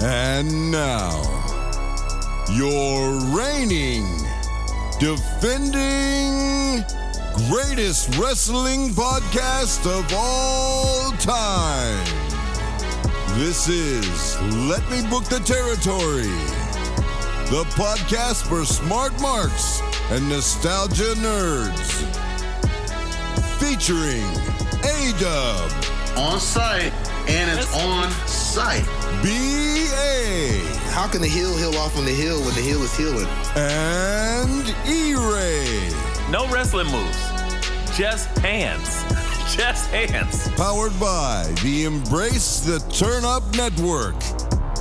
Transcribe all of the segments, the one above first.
And now, your reigning, defending, greatest wrestling podcast of all time. This is Let Me Book the Territory, the podcast for smart marks and nostalgia nerds. Featuring A-Dub. On site, and it's on site. B.A. How can the heel heal off on the heel when the heel is healing? And E-Ray. No wrestling moves. Just hands. Just hands. Powered by the Embrace the Turn Up Network.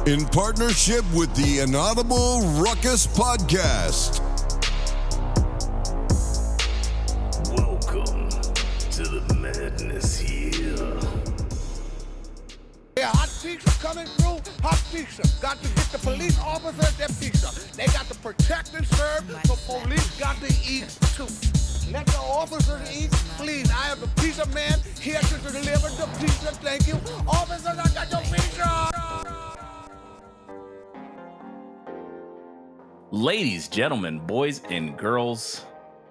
In partnership with the Inaudible Ruckus Podcast. Welcome to the madness here. Yeah, hot pizza coming through. Hot pizza. Got to get the police officers their pizza. They got to protect and serve, but police got to eat too. Let the officers eat, please. I am the pizza man here to deliver the pizza. Thank you. Officers, I got your pizza. Ladies, gentlemen, boys and girls,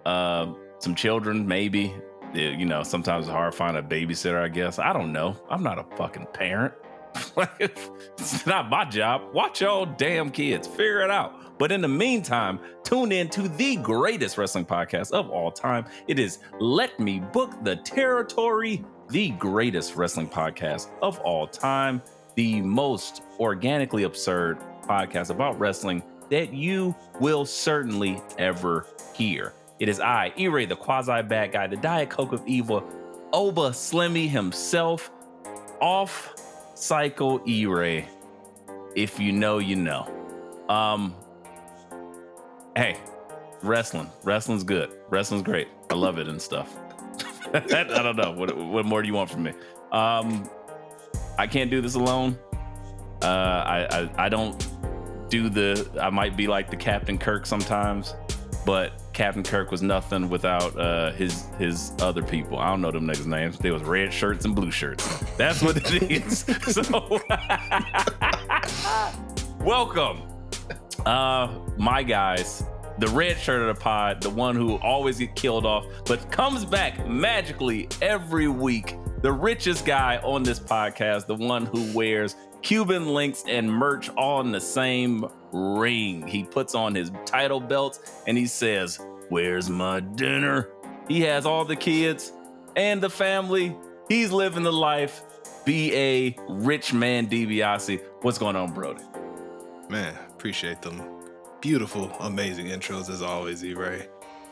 some children, maybe. You know, sometimes it's hard to find a babysitter, I guess. I don't know. I'm not a fucking parent. It's not my job. Watch your damn kids. Figure it out. But in the meantime, tune in to the greatest wrestling podcast of all time. It is Let Me Book the Territory, the greatest wrestling podcast of all time, the most organically absurd podcast about wrestling that you will certainly ever hear. It is I, E-Ray, the quasi-bad guy, the Diet Coke of evil, Oba Slimmy himself, off cycle E-Ray. If you know, you know. Hey, wrestling's good. Wrestling's great. I love it and stuff. I don't know. What more do you want from me? I can't do this alone. I don't do I might be like the Captain Kirk sometimes, but Captain Kirk was nothing without his other people. I don't know them niggas' names. They was red shirts and blue shirts. That's what it is. So, welcome, my guys. The red shirt of the pod, the one who always get killed off, but comes back magically every week. The richest guy on this podcast, the one who wears Cuban links and merch all in the same ring. He puts on his title belts and he says, "Where's my dinner?" He has all the kids and the family. He's living the life. B.A. Rich Man DiBiase. What's going on, Brody? Man, appreciate them. Beautiful, amazing intros as always, E-Ray.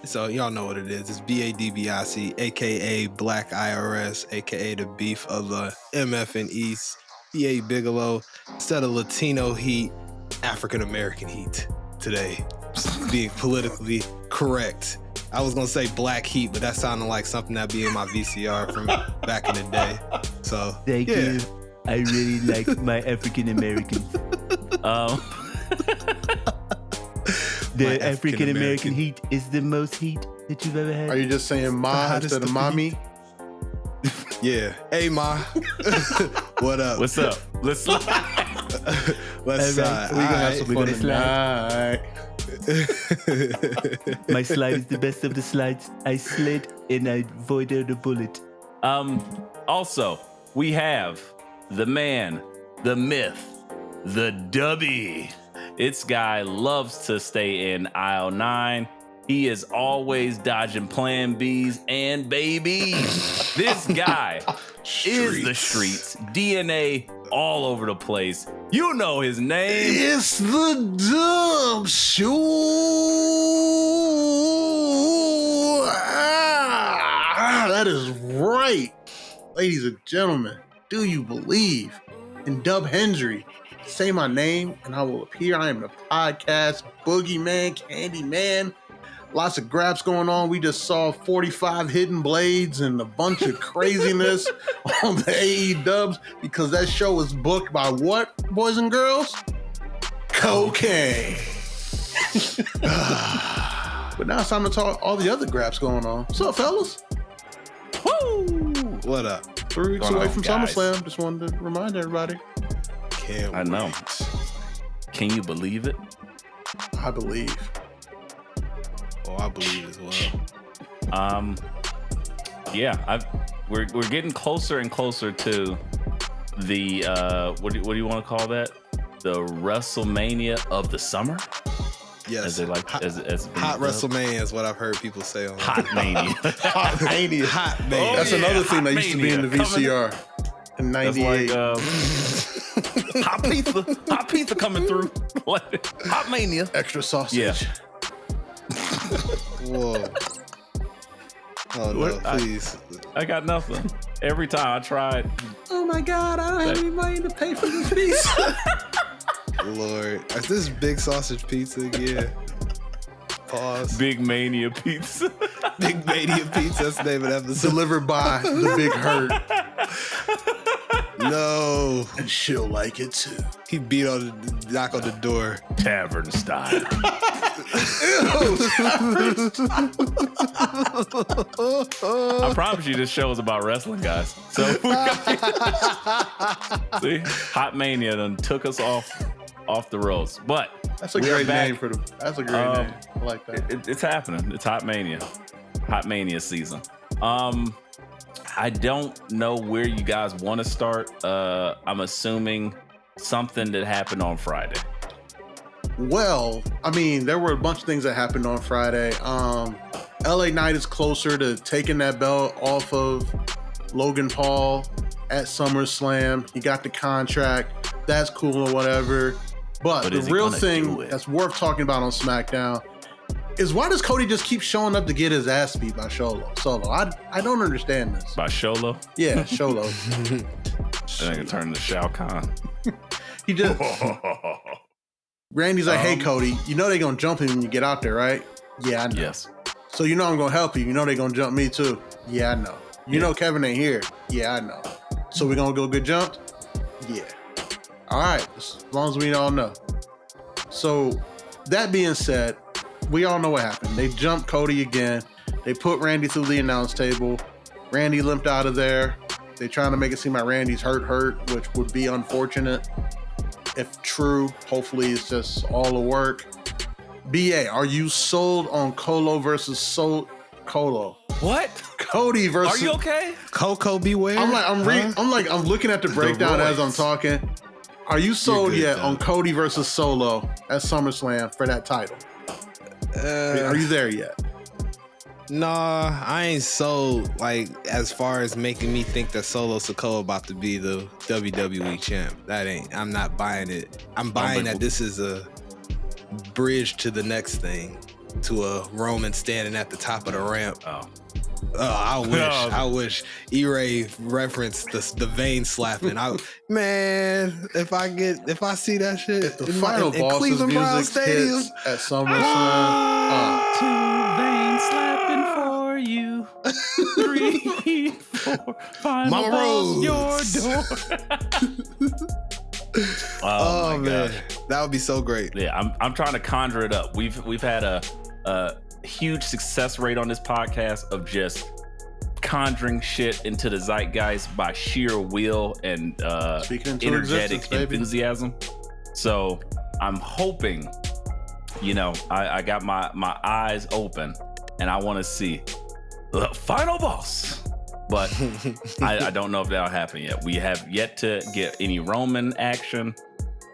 So y'all know what it is. It's B.A. DiBiase, a.k.a. Black IRS, a.k.a. the beef of the MF and East. B.A. Bigelow, instead of Latino heat, African-American heat today. Being politically correct. I was going to say black heat, but that sounded like something that'd be in my VCR from back in the day. So, Thank you. I really like my African-Americans. The African-American heat is the most heat that you've ever had. Are you just saying Ma instead of Mami? Yeah. Hey, Ma. What up? What's up? Let's slide. Let's slide. We're going to have some fun tonight. My slide is the best of the slides. I slid and I avoided a bullet. Also, we have the man, the myth, the Dubby. This guy loves to stay in aisle 9. He is always dodging plan Bs and babies. This guy is the streets. DNA all over the place. You know his name. It's the Dub Show. That is right. Ladies and gentlemen, do you believe in Dub Hendry? Say my name and I will appear. I am the podcast boogeyman, Candyman. Lots of grabs going on. We just saw 45 hidden blades and a bunch of craziness on the AE Dubs because that show was booked by what, boys and girls? Cocaine. But now it's time to talk all the other grabs going on. What's up, fellas? Woo! What up? 3 weeks Going away on, from guys? SummerSlam. Just wanted to remind everybody. Can't I know. wait. Can you believe it? I believe. Oh, I believe as well. Yeah, we're getting closer and closer to the what do you want to call that? The WrestleMania of the summer. Yes, as they like as hot WrestleMania is what I've heard people say on Hot Mania. Hot Mania. Hot Mania. That's another thing that used to be in the VCR in '98. Hot pizza coming through. Hot Mania. Extra sausage. Yeah. Whoa. Oh no, please. I got nothing. Every time I tried. Oh my God, I don't have any money to pay for this pizza. Lord, is this big sausage pizza again? Pause. Big Mania Pizza. Big Mania Pizza. That's the name of the episode. Delivered by the Big Hurt. No. And she'll like it too. He knock on the door. Tavern style. I promise you this show is about wrestling, guys. So see, Hot Mania done took us off the roads. But that's a great name for the. That's a great name. I like that. It's happening. It's Hot Mania season. I don't know where you guys want to start. I'm assuming something that happened on Friday. Well, I mean, there were a bunch of things that happened on Friday. LA Knight is closer to taking that belt off of Logan Paul at SummerSlam. He got the contract. That's cool or whatever. But the real thing that's worth talking about on SmackDown is why does Cody just keep showing up to get his ass beat by Solo? I don't understand this. By Solo? Yeah, Solo. Then I can turn to Shao Kahn. He just... Randy's like, hey, Cody, you know they're going to jump him when you get out there, right? Yeah, I know. Yes. So you know I'm going to help you. You know they're going to jump me too. Yeah, I know. You know Kevin ain't here. Yeah, I know. So we're going to go get jumped? Yeah. All right. As long as we all know. So that being said, we all know what happened. They jumped Cody again. They put Randy through the announce table. Randy limped out of there. They're trying to make it seem like Randy's hurt, which would be unfortunate. If true, hopefully it's just all the work. BA, are you sold on Colo versus Colo? What? Cody versus... Are you okay? Coco beware? I'm looking at the breakdown as I'm talking. Are you sold yet on Cody versus Solo at SummerSlam for that title? Are you there yet? Nah, I ain't sold, like, as far as making me think that Solo Sikoa about to be the WWE champ. I'm not buying it. I'm buying that this is a bridge to the next thing, to a Roman standing at the top of the ramp. I wish E-Ray referenced the vein slapping. If I see that shit, if the final in Cleveland Brown Stadium at SummerSlam, 2 veins slapping for you. 3, 4, final Mama balls Rose. your door. Oh man, that would be so great. Yeah, I'm trying to conjure it up. We've had a huge success rate on this podcast of just conjuring shit into the zeitgeist by sheer will and energetic enthusiasm. So I'm hoping, I got my eyes open and I want to see the final boss. But I don't know if that'll happen yet. We have yet to get any Roman action.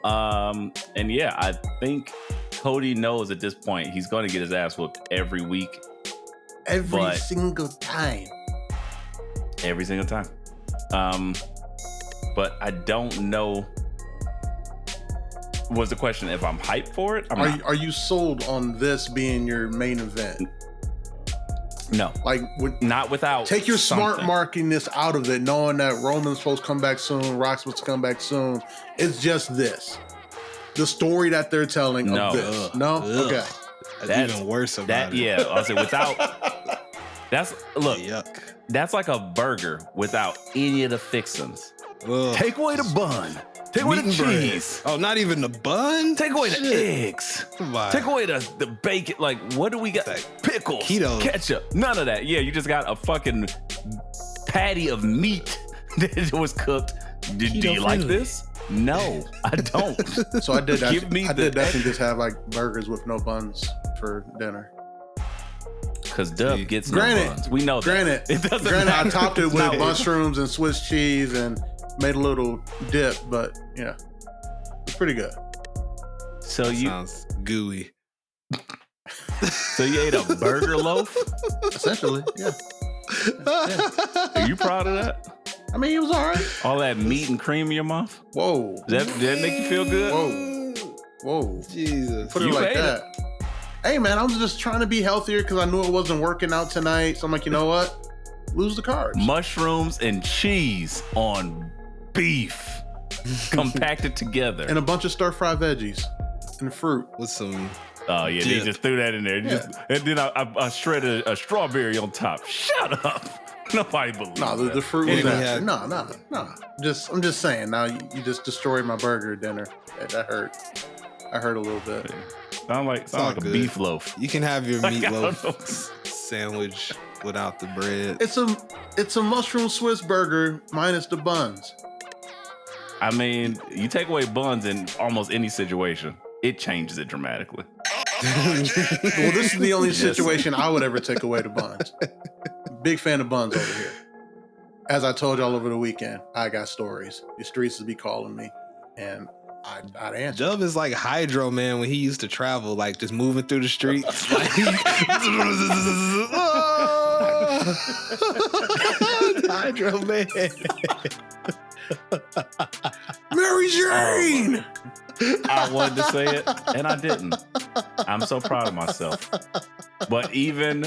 And yeah, I think Cody knows at this point he's going to get his ass whooped every week. Every single time. Every single time. But I don't know. Was the question if I'm hyped for it? Are you sold on this being your main event? No. Not without. Take your smart markiness out of it, knowing that Roman's supposed to come back soon, Rock's supposed to come back soon. It's just this. The story that they're telling of this. No? Okay. That's even worse about it. Yeah, I'll say without. Yuck. That's like a burger without any of the fixings. Ugh. Take away the bun. Take away the cheese. Oh, not even the bun? Take away the eggs. Take away the bacon. Like, what do we got? Pickles, keto, ketchup. None of that. Yeah, you just got a fucking patty of meat that was cooked. Do you like this? No, I don't. So I did. Give me I did definitely just have like burgers with no buns for dinner. Because Dub gets no buns. We know that. Granted, It doesn't I matter. topped it It's with not what- mushrooms and Swiss cheese and made a little dip, but yeah, it's pretty good. So That you sounds gooey. ate a burger loaf? Essentially, yeah. Are you proud of that? I mean, it was all right. All that meat and cream in your mouth? Whoa. Did that make you feel good? Whoa. Jesus. Put it You like ate that. Hey, man, I was just trying to be healthier because I knew it wasn't working out tonight. So I'm like, you know what? Lose the carbs. Mushrooms and cheese on beef compacted together. And a bunch of stir-fry veggies and fruit. With some. Oh yeah, they dip. just threw that in there. Yeah. And then I shredded a strawberry on top. Shut up. Nobody believes No, that. the fruit was Anyway, after. yeah. No. I'm just saying. Now you just destroyed my burger dinner. That hurt. I hurt a little bit. Sound like all a good. beef loaf. You can have your Like, I don't know. meatloaf sandwich without the bread. It's a mushroom Swiss burger minus the buns. I mean, you take away buns in almost any situation, it changes it dramatically. Well, this is the only situation I would ever take away the buns. Big fan of buns over here. As I told y'all over the weekend, I got stories. The streets would be calling me, and I'd answer. Dub is like Hydro Man when he used to travel, like just moving through the streets. Like, Hydro Man. Mary Jane! I wanted to say it, and I didn't. I'm so proud of myself. But even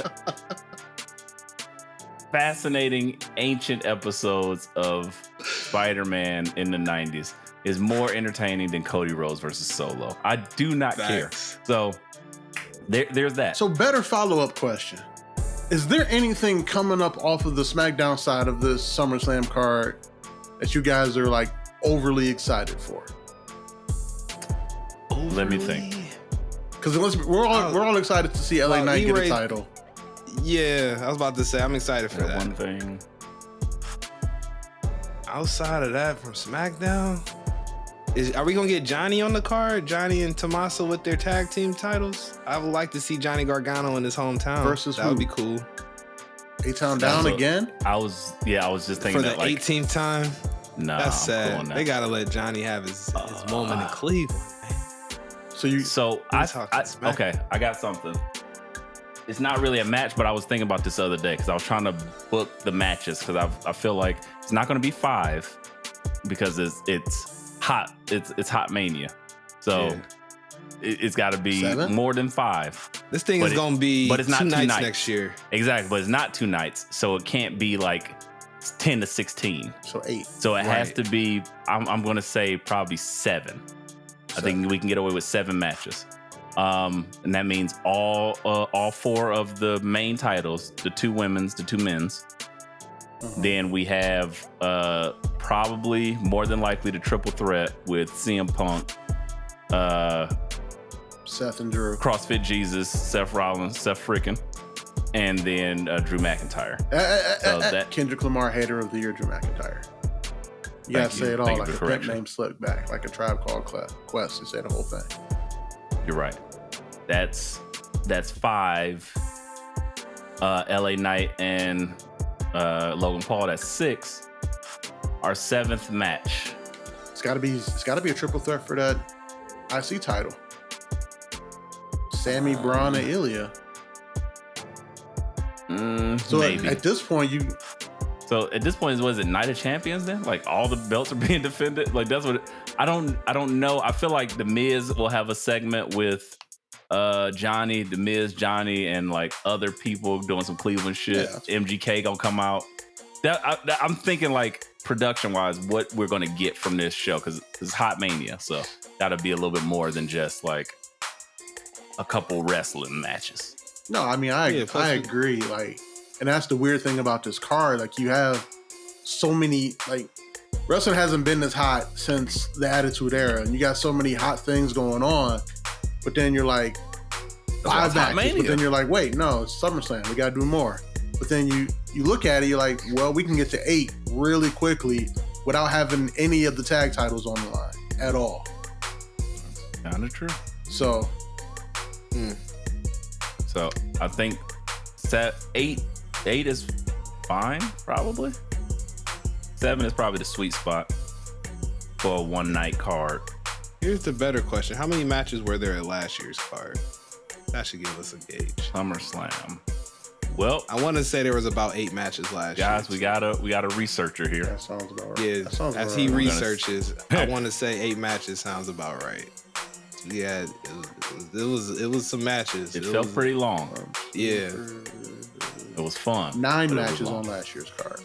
fascinating ancient episodes of Spider-Man in the 90s is more entertaining than Cody Rhodes versus Solo. I do not Facts. care. So there's that. So, better follow-up question. Is there anything coming up off of the SmackDown side of this SummerSlam card that you guys are like overly excited for? Let me think. Because we're all excited to see LA Knight get a E-Ray- title. Yeah, I was about to say I'm excited for that. One thing. Outside of that, from SmackDown, are we gonna get Johnny on the card? Johnny and Tommaso with their tag team titles? I would like to see Johnny Gargano in his hometown. Versus that would who? be cool. A-Town down So, again? I was just thinking For the that like 18th time. nah, That's I'm sad. cool on that. They gotta let Johnny have his moment in Cleveland. So talking smack. okay, I got something. It's not really a match, but I was thinking about this the other day because I was trying to book the matches because I feel like it's not going to be 5 because it's hot. It's HotMania, so Yeah. it's got to be 7? more than 5. This thing But is it- gonna be but it's not 2 2 nights nights. next year. Exactly, but it's not 2 nights, so it can't be like 10 to 16. So 8. So it has Right. to be. I'm going to say probably 7. I think we can get away with 7 matches. And that means all 4 of the main titles, the 2 women's, the 2 men's. Then we have probably more than likely the triple threat with CM Punk, Seth and Drew. CrossFit Jesus, Seth Rollins, Seth Frickin, and then Drew McIntyre. So that- Kendrick Lamar Hater of the Year, Drew McIntyre. You gotta Thank say you. it all Thank you like for a pimp correction. named Slickback, like a Tribe Called Quest. You say the whole thing. You're right. That's 5. LA Knight and Logan Paul. That's 6. Our 7th match. It's gotta be a triple threat for that IC title. Sammy, Braun, and Ilya. So Maybe. at this point, So at this point, was it Night of Champions then? Like all the belts are being defended? Like that's what I don't know. I feel like the Miz will have a segment with Johnny, the Miz, Johnny, and like other people doing some Cleveland shit. Yeah. MGK gonna come out. I'm thinking like production wise, what we're gonna get from this show because it's HotMania, so gotta be a little bit more than just like a couple wrestling matches. no, I mean I agree. Like, and that's the weird thing about this card. Like, you have so many, like, wrestling hasn't been this hot since the Attitude Era, and you got so many hot things going on. But then you're like 5 why it's matches. HotMania. But then you're like, wait, no, it's SummerSlam. We got to do more. But then you look at it, you're like, well, we can get to 8 really quickly without having any of the tag titles on the line at all. Kind of true. So, So I think eight is fine, probably. 7 is probably the sweet spot for a one night card. Here's the better question: how many matches were there at last year's card? That should give us a gauge. SummerSlam. Well, I want to say there was about 8 matches last year. guys, we got a researcher here. that sounds about right. Yeah, That sounds as about he right. researches, I want to say 8 matches sounds about right. Yeah, it was some matches. It felt pretty long. Yeah, It was fun. 9 but it was matches long. on last year's card.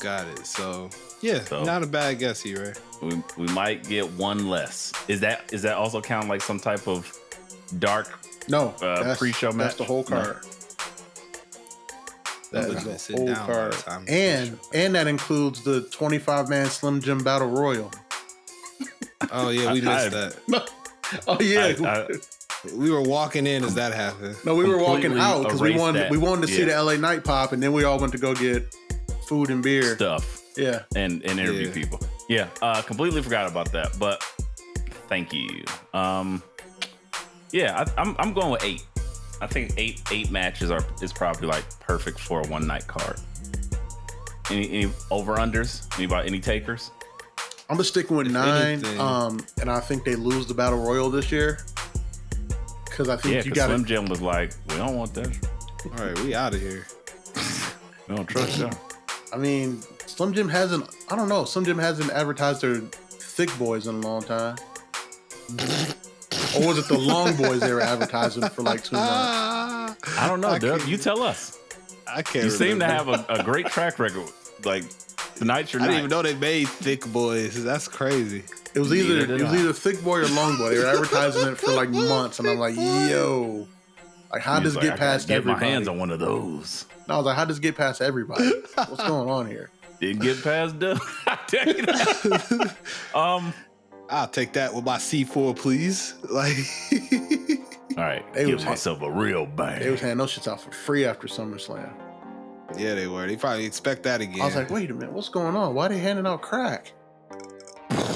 got it. So yeah, So- not a bad guess here, right? We might get one less. Is that also count like some type of dark? No, that's pre-show match? That's the whole card. That That's was the sit whole down by card, the time. and that includes the 25-man Slim Jim Battle Royal. Oh yeah, we missed I- that. No. Oh yeah, We were walking in as that happened. no, we were walking completely out because we erased wanted that. we wanted to see Yeah. the LA Night Pop, and then we all went to go get food and beer. Stuff Yeah, and interview Yeah. people. Yeah, completely forgot about that. But thank you. Yeah, I'm going with 8. I think eight matches is probably like perfect for a one night card. Any over unders? Any takers? I'm just sticking with 9. anything- And I think they lose the Battle Royal this year because I think Yeah, you because got Slim to. Jim was like, we don't want that. All right, we out of here. We don't trust y'all. I mean, Slim Jim hasn't. I don't know. Slim Jim hasn't advertised their thick boys in a long time. Or was it the long boys they were advertising for like 2 months? I don't know, I Doug. can't- You tell us. I can't. You seem to have remember. a great track record. Like tonight's your I night. didn't even know they made thick boys. That's crazy. It was Neither either did I. thick boy or long boy. They were advertising it for like months, and I'm like, yo, like how He was does it like, get I gotta past get everybody? my hands on one of those. And I was like, how does it get past everybody? What's going on here? Didn't get past Doug. I tell you that. I'll take that with my C4, please. Like, All right, They give was- myself a real bang. They was handing those shits out for free after SummerSlam. yeah, they were. They probably expect that again. I was like, wait a minute, what's going on? Why are they handing out crack?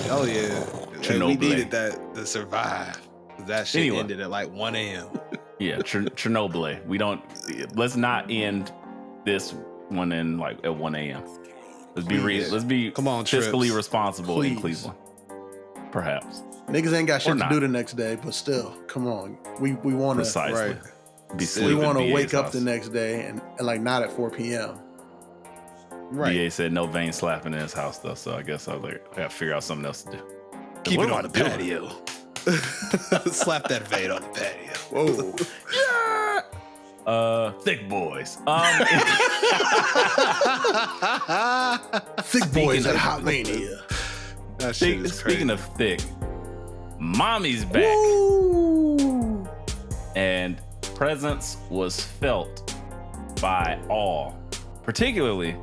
oh yeah, we Chernobyl. needed that to survive. That shit Anyway. ended at like 1 a.m. Yeah, Chernobyl. Let's not end this one in like at 1 a.m. Let's be Please. let's be Come on, fiscally Trips. responsible in Please. Cleveland. Perhaps. Niggas ain't got Or shit to not. do the next day, but still, come on. We want to Precisely. right. Be We we sleeping want to BA's wake up house. the next day and like not at 4 p.m. Right. BA said no vein slapping in his house though, so I guess I gotta figure out something else to do. 'Cause Keep what it am on I the doing? patio. Slap that vein on the patio. Whoa. Thick boys. Thick boys of- at HotMania. That shit is Speaking crazy. of thick, Mami's back. Woo! And presence was felt by all, particularly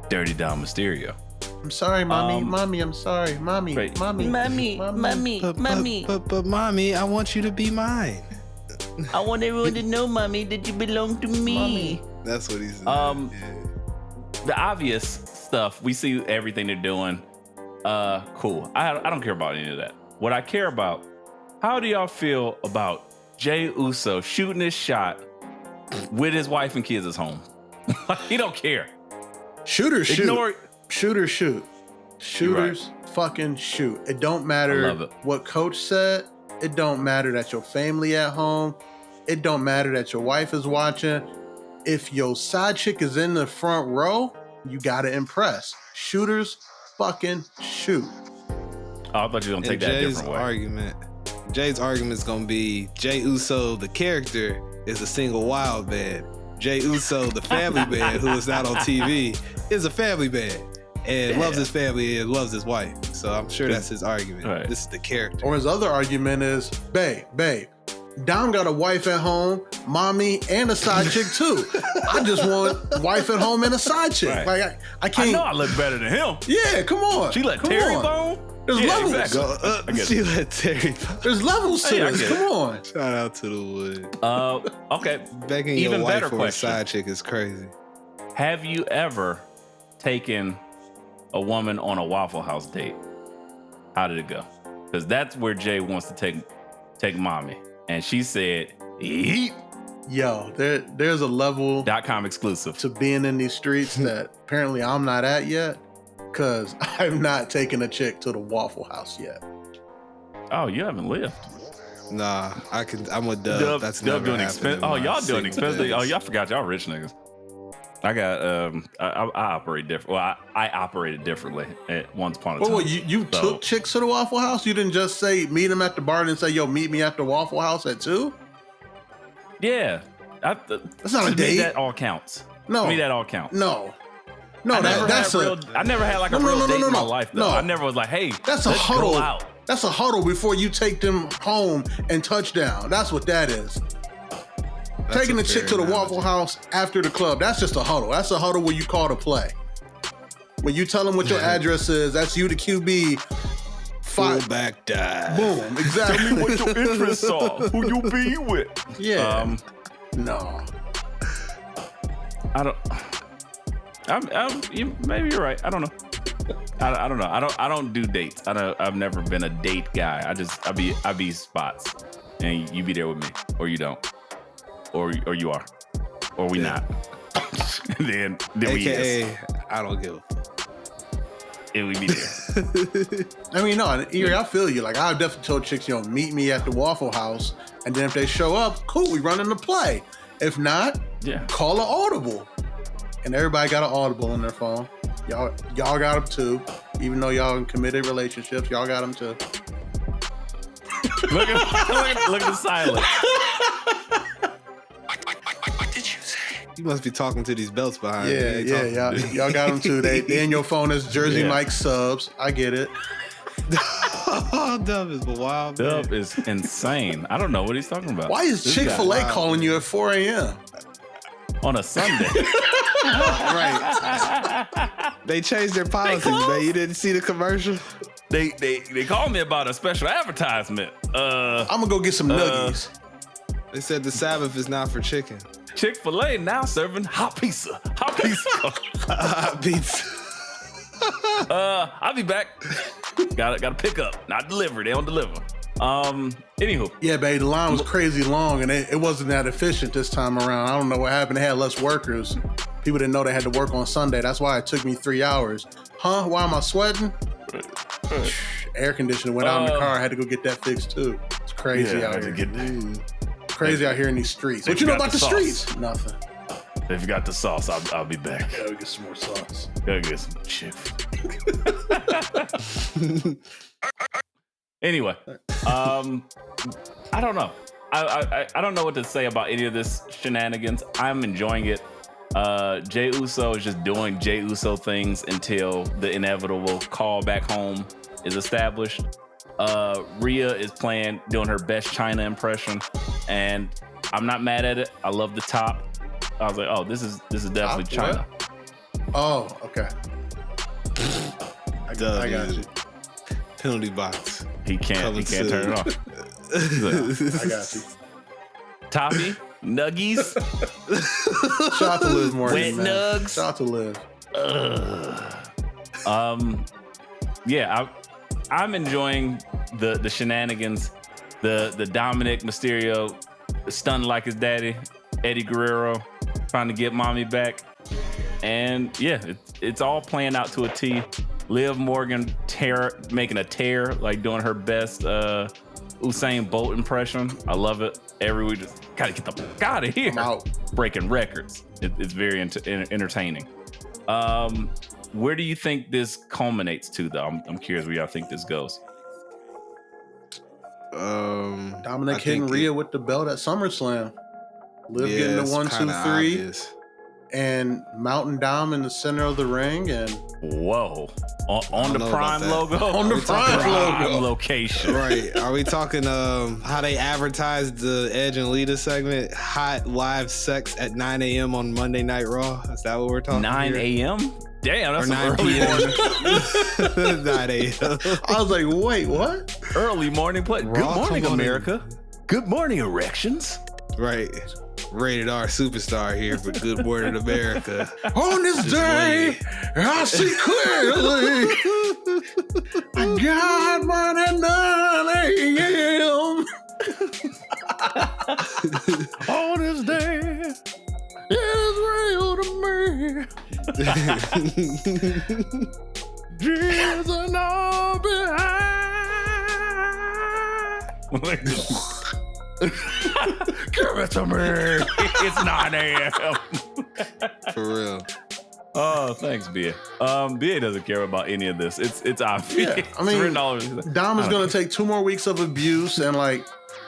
Dirty Dom Mysterio. I'm sorry, mommy. Um, Mommy, I'm sorry. Mommy. Wait. Mommy. But mommy, I want you to be mine. I want everyone to know, mommy, that you belong to me. That's what he said. Um, yeah. The obvious stuff, we see everything they're doing. Cool. I don't care about any of that. What I care about, how do y'all feel about Jey Uso shooting his shot with his wife and kids at home? He don't care. Shooters shoot. Ignore. Shooters shoot. Shooters fucking shoot. It don't matter I love it. what coach said. It don't matter that your family at home. It don't matter that your wife is watching. If your side chick is in the front row, you gotta impress. Shooters fucking shoot. Oh, I thought you were gonna take that a different way. Jay's argument is gonna be Jey Uso, the character, is a single wild man. Jey Uso, the family man who is not on TV, is a family man and loves his family and loves his wife. So I'm sure that's his argument. Right. This is the character. Or his other argument is, babe, Dom got a wife at home, mommy, and a side chick too. I just want wife at home and a side chick. Right. Like I I can't. know I look better than him. Yeah, come on. She let Come Terry on. bone. There's Yeah, levels. exactly. I get She it. let Terry. There's levels to Hey, I this. get it. Come on. Shout out to the wood. Okay. Begging Even your wife better for question. a side chick is crazy. Have you ever taken a woman on a Waffle House date? How did it go? Because that's where Jay wants to take Mami. And she said, eat. Yo, there's a level .com exclusive to being in these streets that apparently I'm not at yet, because I've not taken a chick to the Waffle House yet. Oh, you haven't lived. Nah, I'm with Dub. That's Dub never doing happened. expensive. Oh, y'all doing expensive. Oh, y'all forgot y'all rich niggas. I got I operate different. Well, I operated differently at once upon a time. Oh, you took chicks to the Waffle House? You didn't just say meet them at the bar and say, yo, meet me at the Waffle House at 2? Yeah. That's not a date. That all counts. No. To me, that all counts. No, I never had like a real date in my life, though. No. I never was like, hey, that's a let's huddle. go out. That's a huddle before you take them home and touchdown. That's what that is. Taking the chick to the Waffle House after the club, that's just a huddle. That's a huddle where you call to play. When you tell them what your address is, that's you, the QB. Fullback dive. Boom. Exactly. Tell me what your interests are. Who you be with? Yeah. No. I don't. Maybe you're right. I don't know. I don't know. I don't do dates. I've never been a date guy. I be spots, and you be there with me, or you don't, or you are, or we not. then we is. I don't give a fuck. And we be there. I mean, no, Erie, I feel you. Like, I've definitely told chicks, meet me at the Waffle House, and then if they show up, cool, we run into play. If not, call an audible. And everybody got an audible on their phone. Y'all got them too. Even though y'all in committed relationships, y'all got them too. look at the silence. What did you say? You must be talking to these belts behind you. Yeah. Y'all got them too. They in your phone as Jersey Mike subs. I get it. Dub is wild. Dub is insane. I don't know what he's talking about. Why is Chick-fil-A calling you at 4 a.m.? On a Sunday? Right. They changed their policies, man. You didn't see the commercial? They called me about a special advertisement. I'm gonna go get some nuggies. They said the Sabbath is not for chicken. Chick-fil-A now serving hot pizza. Hot pizza. I'll be back. Gotta pick up, not deliver. They don't deliver. Anywho. Yeah, babe, the line was crazy long and it wasn't that efficient this time around. I don't know what happened. They had less workers. People didn't know they had to work on Sunday. That's why it took me 3 hours. Huh? Why am I sweating? Air conditioning went out in the car. I had to go get that fixed too. It's crazy out here. Crazy out here in these streets. What you know about the streets? Nothing. If you got the sauce, I'll be back. Gotta get some more sauce. Gotta get some chips. Anyway, I don't know. I don't know what to say about any of this shenanigans. I'm enjoying it. Jey Uso is just doing Jey Uso things until the inevitable call back home is established. Rhea is doing her best China impression, and I'm not mad at it. I love the top. I was like, oh, this is definitely China. Oh, okay. I got you. Penalty box. He can't turn it off. I got you. Toppy, nuggies. Shout out to Liv Morgan, wet man. nugs. Shout out to Liv. Yeah, I'm enjoying the shenanigans. The Dominic Mysterio stunned like his daddy, Eddie Guerrero trying to get Mami back, and yeah, it's all playing out to a T. Liv Morgan making a tear, like doing her best Usain Bolt impression. I love it. Every week, just gotta get the fuck out of here. I'm out. Breaking records. It's very entertaining. Where do you think this culminates to, though? I'm curious where y'all think this goes. Dominic hitting Rhea with the belt at SummerSlam. Liv getting the 1, 2, 3. Obvious. And Mountain Dom in the center of the ring, and whoa, on the Prime logo, on the Prime location, right? Are we talking how they advertised the Edge and Lita segment? Hot live sex at 9 a.m. on Monday Night Raw. Is that what we're talking? 9 a.m. Damn, that's or 9 early morning. 9 a.m. I was like, wait, what? Early morning play. Good morning, Raw, America. Good morning, erections. Right. rated R superstar here for Good Morning America. On this day, I see clearly. I got mine at 9 a.m. On this day, it's real to me. Jesus all behind. Give it to me. It's 9 a.m. For real. Oh, thanks, BA. BA doesn't care about any of this. It's obvious. Yeah, I mean, It's written all over his- Dom is I going don't to take 2 more weeks of abuse, and like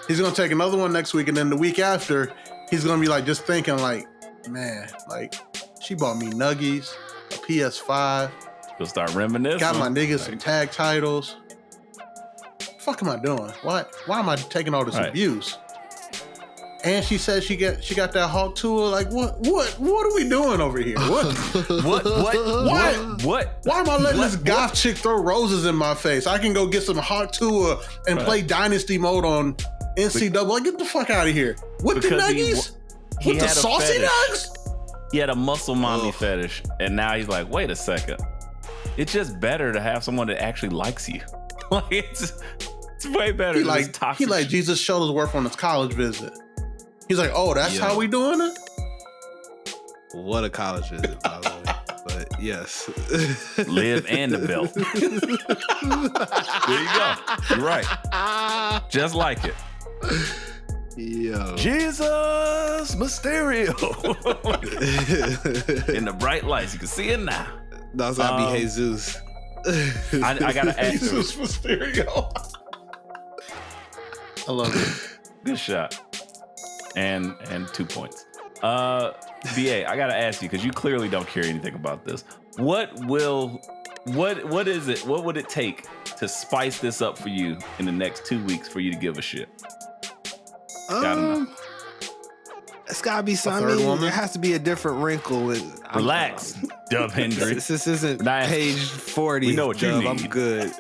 he's going to take another one next week, and then the week after, he's going to be like just thinking like, man, like she bought me Nuggies, a PS5, He'll start reminiscing. got my niggas some tag titles. Fuck am I doing? Why am I taking all this Right. abuse? And she said she got that Hawk Tuah. Like what are we doing over here? What? What? Why am I letting this What? goth chick throw roses in my face? I can go get some Hawk Tuah and play Dynasty mode on NCAA. Like, get the fuck out of here. With the Because nuggies? he With the had a saucy fetish. nugs? He had a muscle mommy fetish, and now he's like, wait a second. It's just better to have someone that actually likes you. Like it's way better He than this like toxic shit. Jesus Shuttlesworth on his college visit. He's like, oh, that's Yo. how we doing it? What a college visit, by the way. But yes. Live and the belt. There you go. You're right. Just like it. Yo. Jesus Mysterio. In the bright lights. You can see it now. That's gotta be Jesus. I gotta ask you. Jesus Mysterio. I love it. Good shot. And 2 points. BA, I gotta ask you, because you clearly don't care anything about this. What is it? What would it take to spice this up for you in the next 2 weeks for you to give a shit? Gotta know. It's gotta be third something. woman? There has to be a different wrinkle. Relax, Dub Hendry. This isn't Nah, page 40. we know what you Dub. need. I'm good.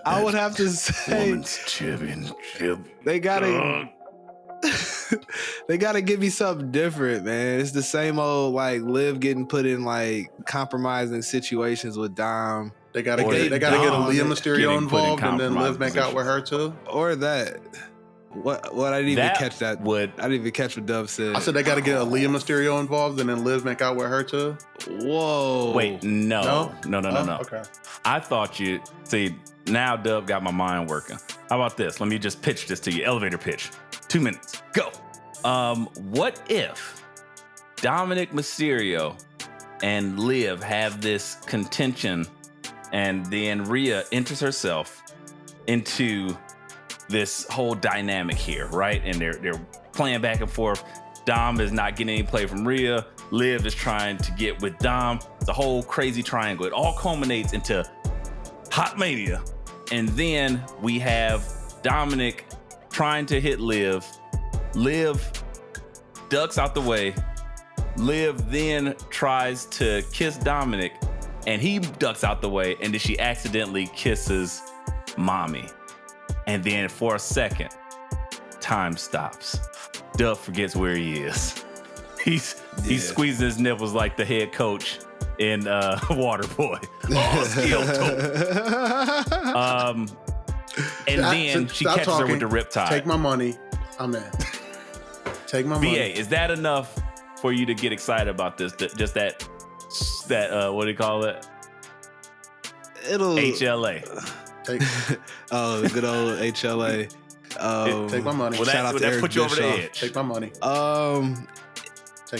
I would have to say Woman's championship. they gotta they gotta give me something different, man. It's the same old like Liv getting put in like compromising situations with Dom They gotta Or get Dom Aaliyah Mysterio getting put in involved and then Liv compromising back out with her too. or that. What I didn't even That catch that. would I didn't even catch what Dub said. I said they gotta get Aaliyah Mysterio involved and then Liv back out with her too. Whoa. wait. No. No. Okay. I thought you see now. Dub got my mind working. How about this? Let me just pitch this to you. Elevator pitch. 2 minutes. Go. What if Dominic Mysterio and Liv have this contention, and then Rhea enters herself into this whole dynamic here, right? And they're playing back and forth. Dom is not getting any play from Rhea. Liv is trying to get with Dom. It's a whole crazy triangle. It all culminates into HotMania. And then we have Dominic trying to hit Liv. Liv ducks out the way. Liv then tries to kiss Dominic, and he ducks out the way, and then she accidentally kisses Mami. And then for a second, time stops. Dub forgets where he is. He's squeezing his nipples like the head coach in Waterboy. Oh, skill toe. And then she Stop catches her with talking. the riptide. Take my money. I'm in. Take my money. BA, is that enough for you to get excited about this? Just that what do you call it? It'll HLA. Take oh, good old HLA. take my money. Well, Shout out that to Eric put you over the Bischoff. edge. Take my money. Take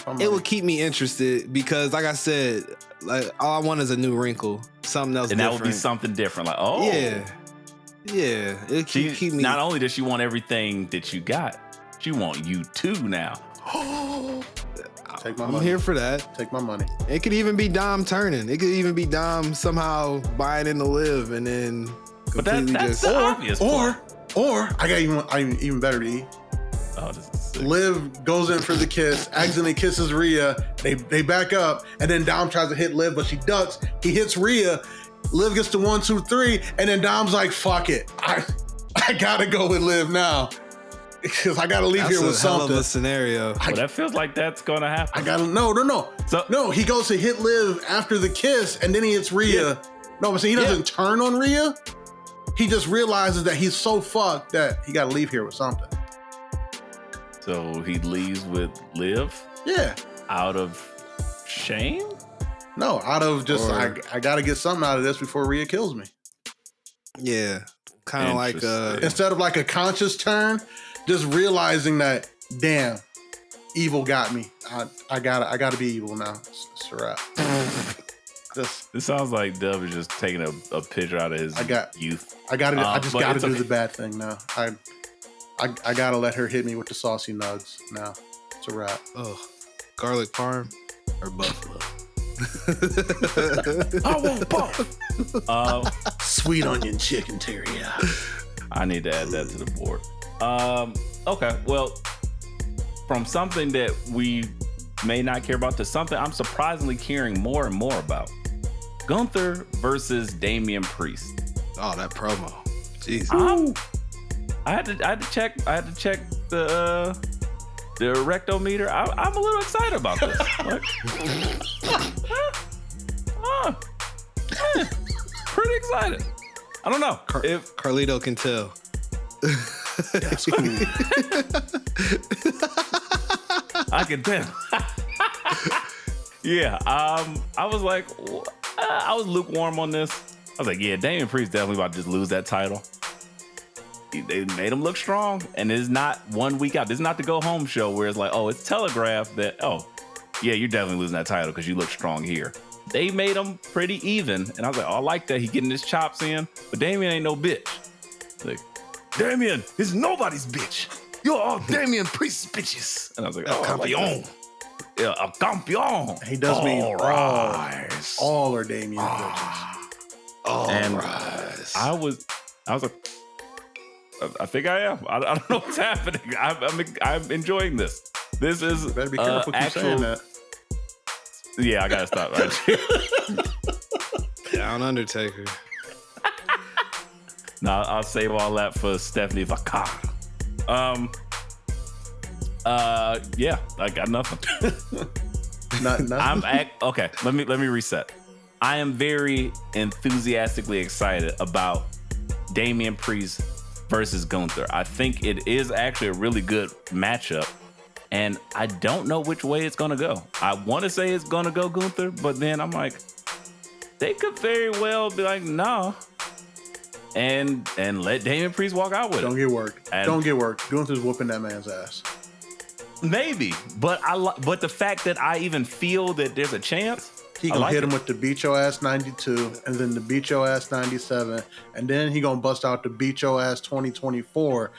my money. It would keep me interested because, like I said, like all I want is a new wrinkle, something else, And that different. would be something different. Like, oh, Yeah. It She, keep me. not only does she want everything that you got, she want you too now. Take my I'm money. here for that. Take my money. It could even be Dom turning. It could even be Dom somehow buying into Liv and then But completely that's just. the obvious part. Or I got even better to eat. Oh, this is sick. Liv goes in for the kiss, accidentally kisses Rhea. They back up, and then Dom tries to hit Liv, but she ducks. He hits Rhea. Liv gets to 1, 2, 3, and then Dom's like, "Fuck it, I gotta go with Liv now." because I gotta leave here with That's a hell something. of a scenario. Well, that feels like that's gonna happen. I gotta no. He goes to hit Liv after the kiss, and then he hits Rhea. Yeah. No, but see, he doesn't turn on Rhea. He just realizes that he's so fucked that he gotta leave here with something. So he leaves with Liv? Yeah. Out of shame? No, out of just I gotta get something out of this before Rhea kills me. Yeah. Kind of like instead of like a conscious turn, just realizing that, damn, evil got me. I gotta be evil now. It's a wrap. This sounds like Dub is just taking a picture out of his youth. I just gotta do the bad thing now. I gotta let her hit me with the saucy nugs now. It's a wrap. Oh, garlic parm or buffalo? I want buff. Sweet onion chicken teriyaki. I need to add that to the board. Okay, well, from something that we may not care about to something I'm surprisingly caring more and more about. Gunther versus Damian Priest. Oh, that promo. Jesus. I had to check the rectometer. I'm a little excited about this. Pretty excited. I don't know if Carlito can tell. That's cool. I can tell. Yeah. I was like, I was lukewarm on this. I was like, yeah, Damian Priest definitely about to just lose that title. They made him look strong, and it's not 1 week out. This is not the go home show where it's like, oh, it's telegraphed that, oh, yeah, you're definitely losing that title because you look strong here. They made him pretty even, and I was like, oh, I like that. He getting his chops in, but Damian ain't no bitch. Like, Damian is nobody's bitch. You're all Damian Priest's bitches. And I was like, oh, campeón. Yeah, a campeón. He does mean all are Damian bitches. And I was like, I think I am. I don't know what's happening. I'm enjoying this. This is better be careful keep saying that. Yeah, I gotta stop. Down Undertaker. No, I'll save all that for Stephanie Vaccaro. Yeah, I got nothing. Nothing. Okay. Let me reset. I am very enthusiastically excited about Damian Priest versus Gunther. I think it is actually a really good matchup, and I don't know which way it's gonna go. I want to say it's gonna go Gunther, but then I'm like, they could very well be like, no, and let Damian Priest walk out with it. Don't get worked. Don't get worked. Gunther's whooping that man's ass. Maybe, but but the fact that I even feel that there's a chance. He gonna hit him with the beat your ass 92, and then the beat your ass 97, and then he gonna bust out the beat your ass 2024.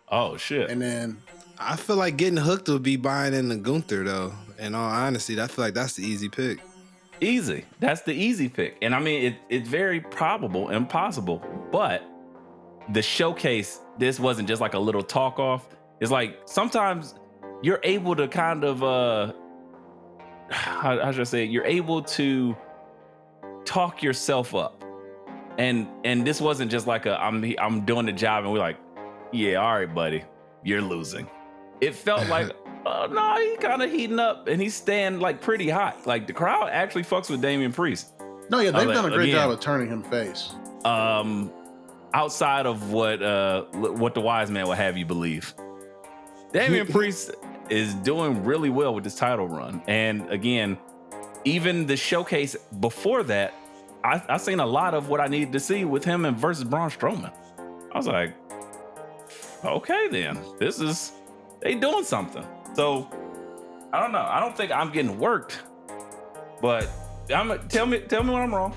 Oh shit! And then I feel like getting hooked would be buying into Gunther though. In all honesty, I feel like that's the easy pick. Easy. That's the easy pick, and I mean it's very probable and possible. But the showcase, this wasn't just like a little talk off. It's like sometimes you're able to kind of how should I say it? You're able to talk yourself up, and this wasn't just like I'm doing the job and we're like, yeah, all right, buddy, you're losing. It felt like no, he kind of heating up and he's staying like pretty hot. Like the crowd actually fucks with Damian Priest. No, yeah, they've done a great job of turning him face. Outside of what the wise man would have you believe, Damian Priest is doing really well with this title run. And again, even the showcase before that, I seen a lot of what I needed to see with him and versus Braun Strowman. I was like, okay, then they doing something. So I don't know. I don't think I'm getting worked, but tell me when I'm wrong.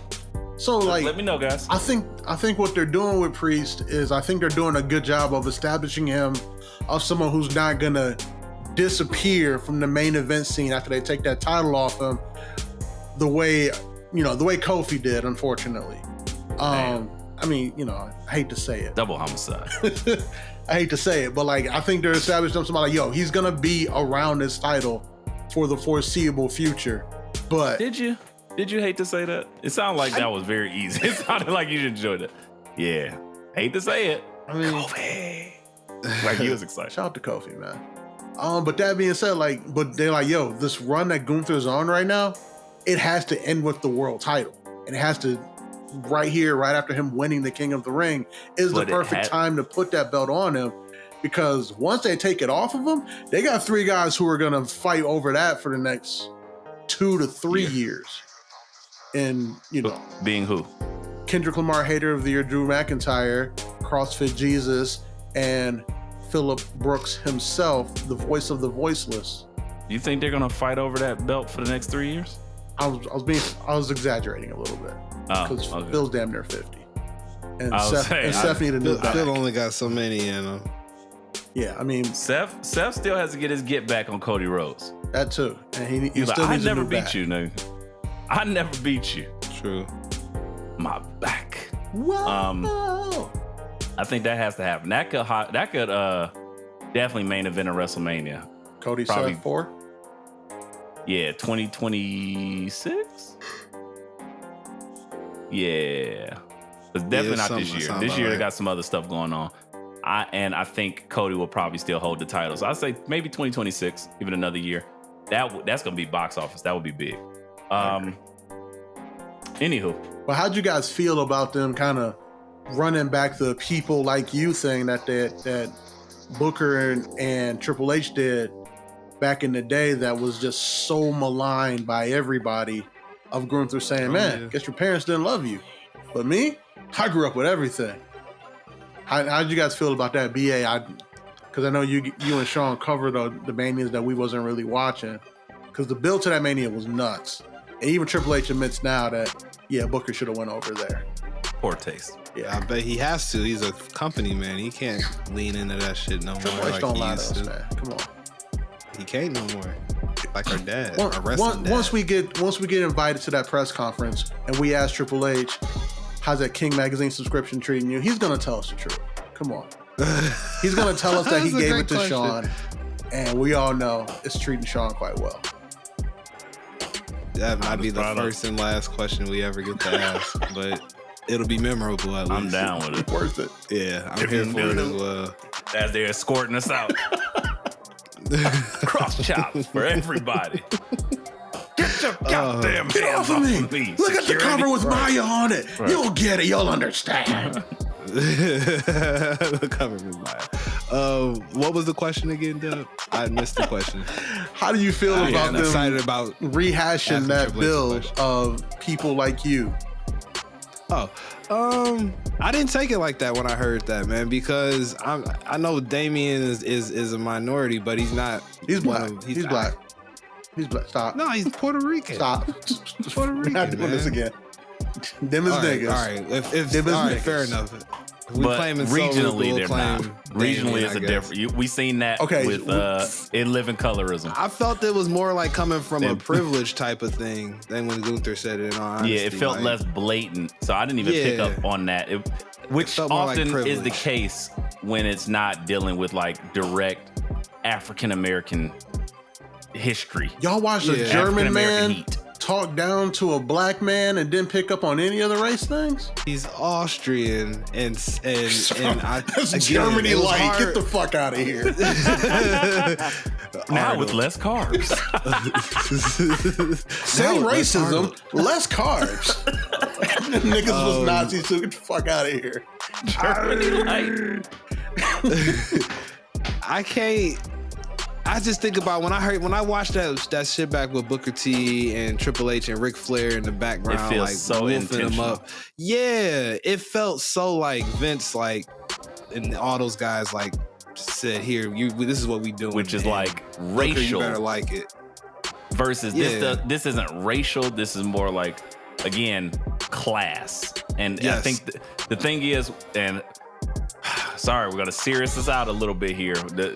So like, let me know, guys. I think what they're doing with Priest is I think they're doing a good job of establishing him as someone who's not gonna disappear from the main event scene after they take that title off him, the way Kofi did, unfortunately. I mean, I hate to say it. Double homicide. I hate to say it, but like I think they're establishing somebody like, yo, he's gonna be around this title for the foreseeable future. But Did you hate to say that? It sounded like that was very easy. It sounded like you enjoyed it. Yeah. Hate to say it. I mean, Kofi. Like he was excited. Shout out to Kofi, man. But that being said, but they're like, yo, this run that Gunther's on right now, it has to end with the world title. And it has to, right here, right after him winning the King of the Ring, is the perfect time to put that belt on him. Because once they take it off of him, they got 3 guys who are going to fight over that for the next 2 to 3 years. And, being who? Kendrick Lamar Hater of the Year, Drew McIntyre, CrossFit Jesus, and Phillip Brooks himself, the voice of the voiceless. You think they're gonna fight over that belt for the next 3 years? I was exaggerating a little bit because Phil's damn near 50, and Seth needed a new back. Phil only got so many in him. Yeah, I mean, Seth still has to get his get back on Cody Rhodes. That too, and he He's still like, needs I never a new beat back. you, nigga. I never beat you. True. My back. Whoa. I think that has to happen. That could definitely main event of WrestleMania. Cody Probably- Seth 4. Yeah, 2026. Yeah, it's definitely not this year. This year they got some other stuff going on. I think Cody will probably still hold the title. So I'd say maybe 2026, even another year. That's gonna be box office. That would be big. Anywho, But how'd you guys feel about them kind of running back the people like you thing that Booker and Triple H did back in the day that was just so maligned by everybody of going through saying, man, guess your parents didn't love you. But me, I grew up with everything. How'd you guys feel about that, BA? Because I know you and Sean covered the manias that we wasn't really watching. Because the build to that mania was nuts. And even Triple H admits now that, yeah, Booker should have went over there. poor taste. Yeah, I bet he has to. He's a company man. He can't lean into that shit no Triple more H like don't he lie to used us, to. man. Come on. He can't no more. Like our dad, our wrestling dad. Once we get invited to that press conference and we ask Triple H, how's that King Magazine subscription treating you? He's gonna tell us the truth. Come on. He's gonna tell us that he That's a gave great it to question. Sean, and we all know it's treating Sean quite well. That might be the first and last question we ever get to ask, but it'll be memorable at least. I'm down with it. Worth it. Yeah, I'm here for it as well. As they're escorting us out. Cross chops for everybody. Get your goddamn Get hands off of me. Look at the cover with Maya on it. Right. You'll get it. You'll understand. The cover is mine. What was the question again, Dub? I missed the question. How do you feel about I'm them excited about rehashing asking that Triple H a build question. of people like you? I didn't take it like that when I heard that, man, because I know Damien is a minority, but he's not. He's black. one of- He's black. He's black. Stop. No, he's Puerto Rican. Stop. Puerto We're Rican, not doing man. this again. Them is All right, niggas. all right. If Them is all right, niggas. fair enough. If we But claiming regionally, they're not. Regionally, Damien, it's I a guess. different. We seen that Okay, with In Living Colorism. I felt it was more like coming from a Them- privilege type of thing than when Gunther said it. In all honesty. Yeah, it felt like, less blatant, so I didn't even pick Yeah. up on that. Which felt more like often is the privilege. case when it's not dealing with like direct African American history. Y'all watched a Yeah. German African-American man heat. talk down to a black man and didn't pick up on any other race things? He's Austrian and I That's again, Germany it was like. hard. Get the fuck out of here. Now with less carbs. Same Now, let's racism, less carbs. Niggas was Nazis, so get the fuck out of here. Germany light. I can't. I just think about when I watched that shit back with Booker T and Triple H and Ric Flair in the background, It feels like so wolfing them intentional. up. Yeah, it felt so like Vince, like, and all those guys like said, "Here, this is what we doing," Which is man. like Booker, you racial better like it. versus Yeah. this isn't racial. This is more like, again, class. And I Yes. think the thing is, and sorry, we're gonna serious this out a little bit here.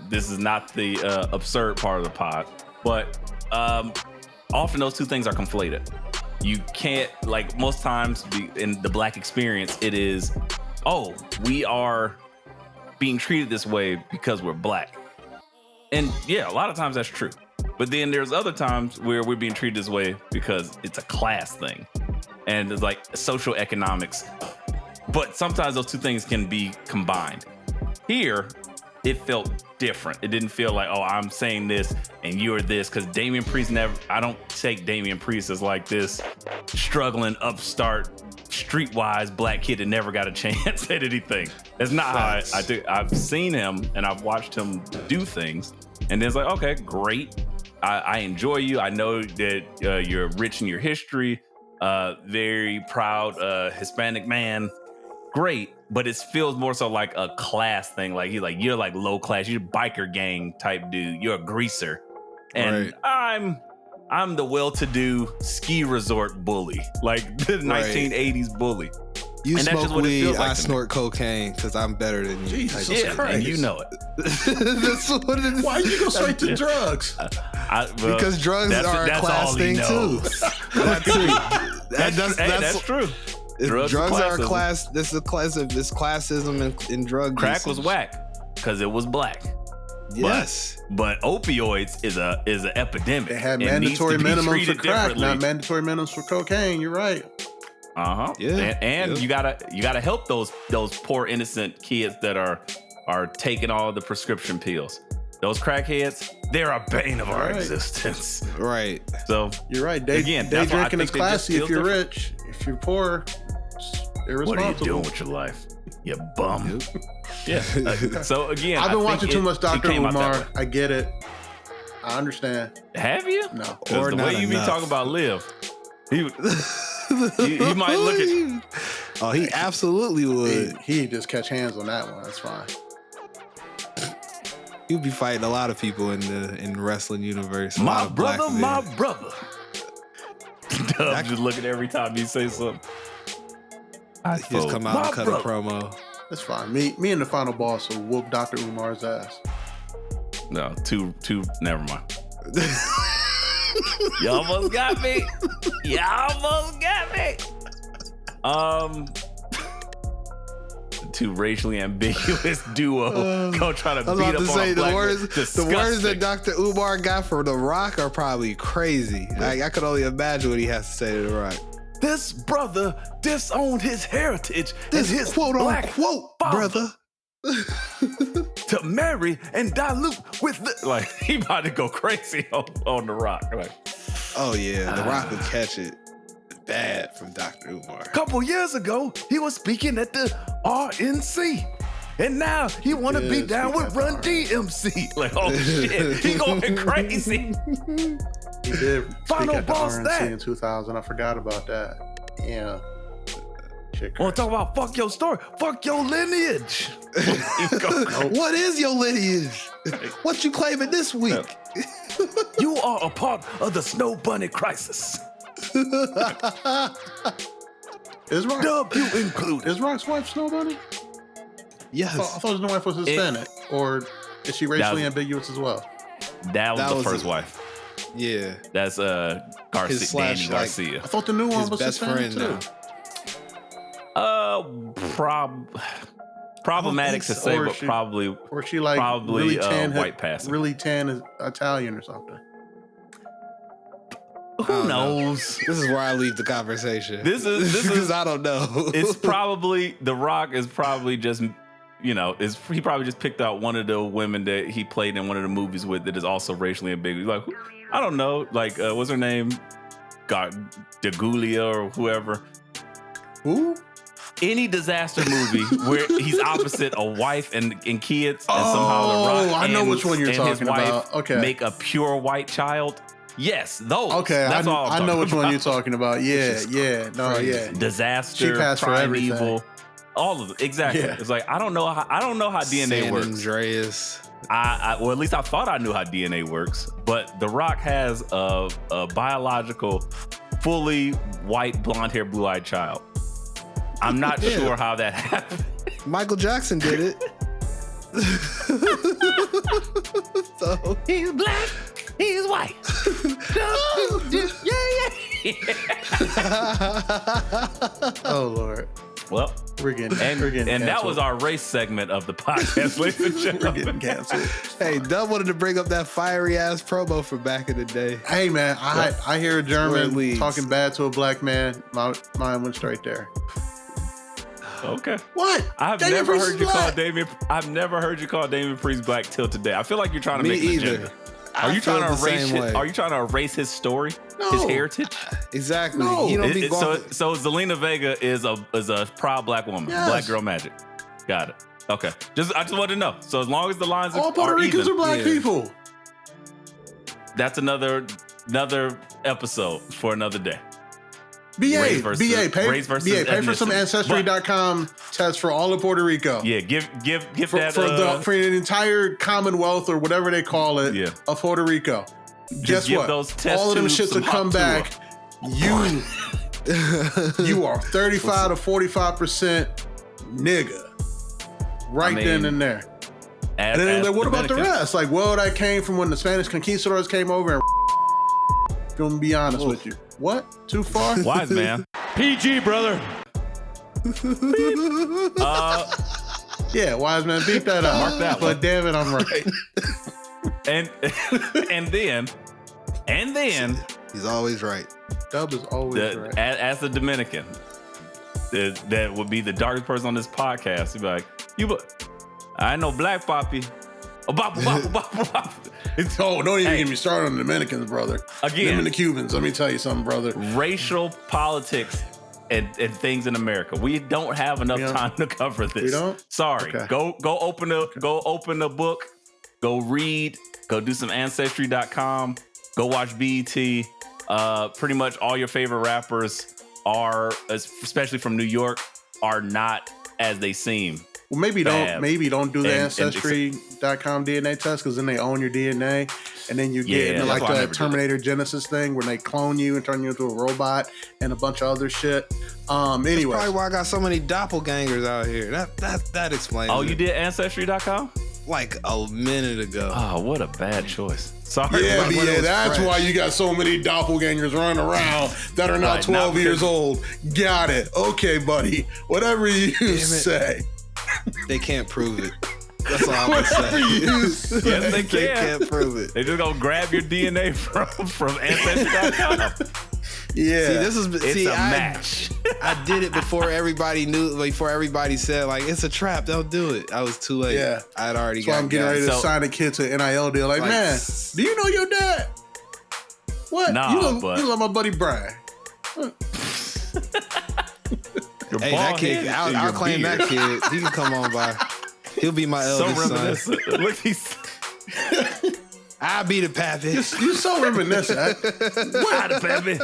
This is not the absurd part of the pod, but often those two things are conflated. You can't, like most times in the black experience, it is, oh, we are being treated this way because we're black. And yeah, a lot of times that's true. But then there's other times where we're being treated this way because it's a class thing. And it's like social economics. But sometimes those two things can be combined. Here, it felt different. It didn't feel like, oh, I'm saying this and you're this, because Damian Priest I don't take Damian Priest as like this struggling upstart streetwise black kid that never got a chance at anything. That's not how I do. I've seen him and I've watched him do things, and then it's like, okay, great. I enjoy you. I know that you're rich in your history, very proud Hispanic man. Great, but it feels more so like a class thing. Like you're like low class. You're a biker gang type dude. You're a greaser, and I'm the well-to-do ski resort bully, like the 1980s bully. You and smoke weed, like I snort cocaine because I'm better than you. Jesus Christ. And you know it. That's what it is. Why you go straight to drugs? Because drugs are a class thing too. That's true. Drugs are a class. This is a class of this classism in drug. Crack usage. was whack because it was black. Yes, but opioids is an epidemic. They had mandatory minimums for crack, not mandatory minimums for cocaine. You're right. Yeah, and you gotta help those poor innocent kids that are taking all the prescription pills. Those crackheads, they're a bane of our existence. Right. So you're right. Day drinking is classy if you're rich. If you're poor, it's irresponsible. What are you doing with your life? You bum. Yeah. So again, I've been watching too much Dr. Umar. I get it. I understand. Have you? No. Because the way you be talking about Liv, he might look at. Oh, he absolutely would. He just catch hands on that one. That's fine. He'd be fighting a lot of people in the wrestling universe. My brother. Dub just looking every time you say something. I just come out and cut a promo. That's fine. Me and the final boss will whoop Dr. Umar's ass. No, two. Never mind. You almost got me. Two racially ambiguous duo go try to beat up on a black man. The words that Dr. Umar got from The Rock are probably crazy. I could only imagine what he has to say to The Rock. This brother disowned his heritage and his quote black unquote brother to marry and dilute with the, like, he about to go crazy on The Rock. Like, oh yeah, The Rock would catch it bad from Dr. Umar. A couple years ago, he was speaking at the RNC. And now he want to be down with Run DMC. Like, oh shit, he going crazy. He did Final speak boss at the RNC in 2000. I forgot about that. Yeah. Want to talk about fuck your story? Fuck your lineage. What is your lineage? What you claiming this week? You are a part of the Snow Bunny crisis. Is Rock, Dub, you included. Is Rock's wife Snow Bunny? Yes. I thought his wife was Hispanic. Or is she racially ambiguous as well? That was the first wife. Yeah. That's Danny Garcia. I thought the new one was best Hispanic friend too. Problematic to say, but probably. Or she like probably really tan, white passing. really tan Italian or something. Who knows? This is where I leave the conversation. This is because I don't know. It's probably The Rock is probably just, he probably just picked out one of the women that he played in one of the movies with that is also racially ambiguous. Like, I don't know, like what's her name? DeGulia or whoever. Who? Any disaster movie where he's opposite a wife and kids, and somehow The Rock I know which one you're talking about. Okay, make a pure white child. Yes, those. Okay, that's all. I know which one you're talking about. Yeah. Disaster, she passed for primeval, all of it. Exactly. Yeah. It's like I don't know how DNA San works. Andreas. Well, at least I thought I knew how DNA works. But The Rock has a biological, fully white, blonde-haired, blue-eyed child. I'm not sure how that happened. Michael Jackson did it. So he's black, he's white. Oh Lord. Well, we're getting and that was our race segment of the podcast, ladies and gentlemen. We're getting canceled. Hey, Dub wanted to bring up that fiery ass promo from back in the day. Hey man, I hear a German talking bad to a black man. My mind went straight there. Okay. What? I've Damian never Priest heard is you call black. Damien. I've never heard you call Damien Priest black till today. I feel like you're trying to Me make an either. agenda. Are you trying to erase? way? Are you trying to erase his story, No. his heritage? Exactly. No. You don't be So going. Zelina Vega is a proud black woman, Yes. black girl magic. Got it. Okay. I just wanted to know. So as long as the lines All Puerto are Ricans even, are black Yeah. people. that's another episode for another day. BA, Race versus- pay race versus for some ethnicity. Ancestry.com test for all of Puerto Rico. Yeah, give For, that for an entire Commonwealth or whatever they call it Yeah. of Puerto Rico. Guess give what? those test All of them tubes shits some will come hot back. You are 35 to 45% nigga. Right then and there. And then like, what about the rest? Like, well, that came from when the Spanish conquistadors came over and gonna be honest with you. What? Too far? Wise man. PG, brother. Yeah, wise man, beat that up. Mark that But damn it, I'm right. and then He's always right. Dub is always right. as a Dominican, that would be the darkest person on this podcast. He'd be like, I know black papi. Oh, bop, bop, bop, bop. Oh, don't even get me started on the Dominicans, brother. Again. Them and the Cubans. Let me tell you something, brother. Racial politics and things in America. We don't have enough time to cover this. We don't? Sorry. Okay. Go open a book. Go read. Go do some Ancestry.com. Go watch BET. Pretty much all your favorite rappers are, especially from New York, are not as they seem. Well, maybe don't do the Ancestry.com DNA test because then they own your DNA. And then you get into like that's why I the never did Terminator Genesis thing where they clone you and turn you into a robot and a bunch of other shit. Anyway. Probably why I got so many doppelgangers out here. That explains Oh, it. you did Ancestry.com? Like a minute ago. Oh, what a bad choice. Sorry. Yeah, when it was that's fresh. why you got so many doppelgangers running around that are now Right, 12 not years because- old. Got it. Okay, buddy. Whatever you say. They can't prove it. That's all I'm gonna Whatever say. you say. Yes, they They can. can't prove it. They just gonna grab your DNA from Ancestry.com. Yeah. It's a match. I did it before everybody knew, before everybody said, like, it's a trap, don't do it. I was too late. Yeah. I'd already That's why got I'm getting gas. ready to So- sign a kid to an NIL deal. Like, Like, man, do you know your dad? What? Nah, you but- look my buddy Brian. Your Hey, bald that kid, head I'll and your claim beard. that kid. He can come on by. He'll be my So eldest son. reminiscent. Look, he's I'll be the pappy. You so reminiscent. out of baby.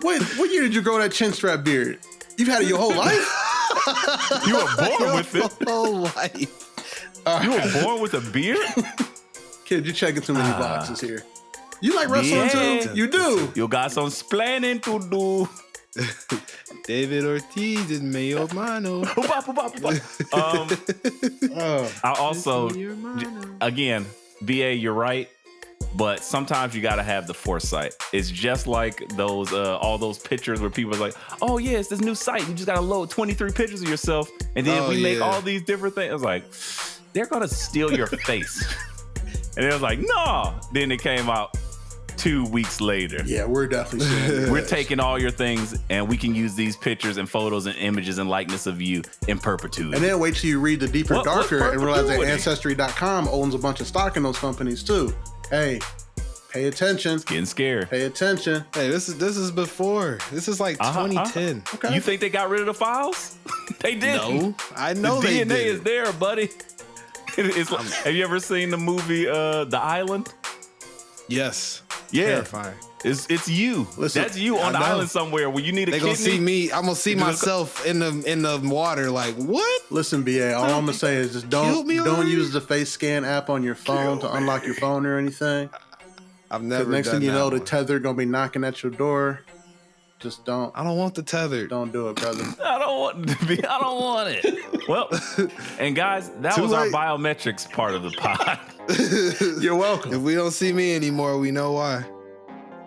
What year did you grow that chin strap beard? You've had it your whole life? You were born with it. whole life. You were born with a beard? Kid, you're checking too many boxes here. You like wrestling Yeah. too? You do. You got some splaining to do. David Ortiz is medio mano. I also, again, BA, you're right, but sometimes you gotta have the foresight. It's just like those all those pictures where people are like, oh yeah, it's this new site. You just gotta load 23 pictures of yourself, and then Oh, we make yeah. all these different things. I was like, they're gonna steal your face. And it was like, no. Then it came out 2 weeks later. Yeah, we're definitely seeing We're this. taking all your things and we can use these pictures and photos and images and likeness of you in perpetuity. And then wait till you read the deeper, What darker, and realize that perpetuity? Ancestry.com owns a bunch of stock in those companies too. Hey, pay attention. Getting scared. Pay attention. Hey, this is before. This is like 2010. Okay. You think they got rid of the files? They didn't. No, I know the they DNA did. is there, buddy. Have you ever seen the movie The Island? Yes. Yeah. Terrifying. It's you. Listen, That's you on the I know. island somewhere where you need a They kidney. gonna see me. I'm gonna see You gonna- myself in the water. Like what? Listen, BA, all I'm gonna say is just don't me already? use the face scan app on your phone to unlock your phone or anything. I've 'Cause never. next done thing you that know, the one. tether gonna be knocking at your door. Just don't I don't want the tethered. do it, brother. I don't want it to be. I don't want it. Well, and guys, that Too was our late. biometrics part of the pod. You're welcome. If we don't see me anymore, we know why.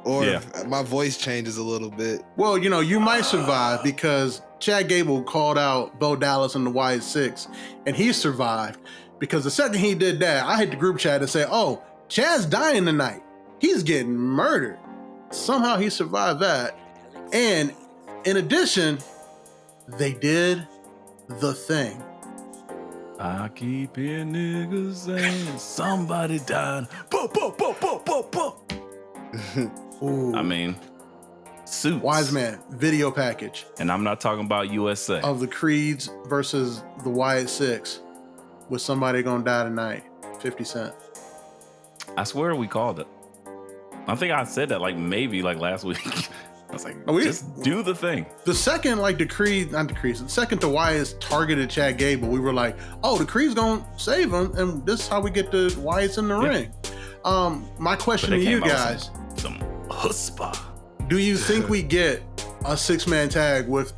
Or Yeah. if my voice changes a little bit. Well, you might survive because Chad Gable called out Bo Dallas in the YS6, and he survived because the second he did that, I hit the group chat and said, "Oh, Chad's dying tonight. He's getting murdered." Somehow he survived that, and in addition, they did The Thing. I keep hearing niggas saying somebody died. Bo, bo, bo, bo, bo, bo. Ooh. I mean, Suits. Wise Man, video package. And I'm not talking about USA. Of the Creeds versus the Wyatt Six with Somebody Gonna Die Tonight, 50 Cent. I swear we called it. I think I said that maybe last week. I was like, just do the thing. The second, the second the Wyatts targeted Chad Gable, we were like, oh, the Creed's gonna save him, and this is how we get the Wyatts in the ring. My question to you guys: some chutzpah. Do you think we get a 6-man tag with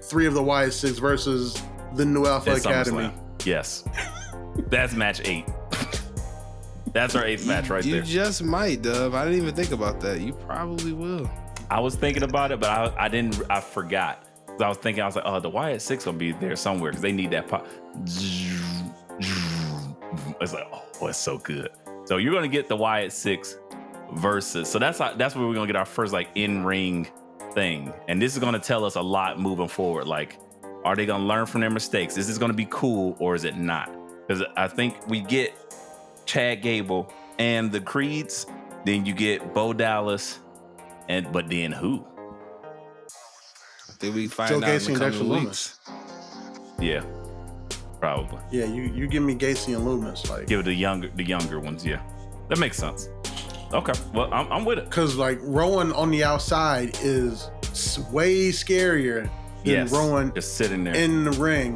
3 of the Wyatt Six versus the New Alpha Academy? Yes. That's match 8. That's our 8th match right there. You just might, Dub. I didn't even think about that. You probably will. I was thinking about it, but I didn't. I forgot. I was thinking. I was like, oh, the Wyatt Six will be there somewhere because they need that pop. It's like, oh, it's so good. So you're gonna get the Wyatt Six versus. So that's where we're gonna get our first in-ring thing, and this is gonna tell us a lot moving forward. Like, are they gonna learn from their mistakes? Is this gonna be cool or is it not? Because I think we get Chad Gable and the Creeds, then you get Bo Dallas. But then who? I think we find Joe out Gacy in a and couple Dexter of weeks. Yeah, probably. Yeah, you give me Gacy and Loomis, give it the younger ones. Yeah, that makes sense. Okay, well I'm with it. Because Rowan on the outside is way scarier than Rowan just sitting there in the ring,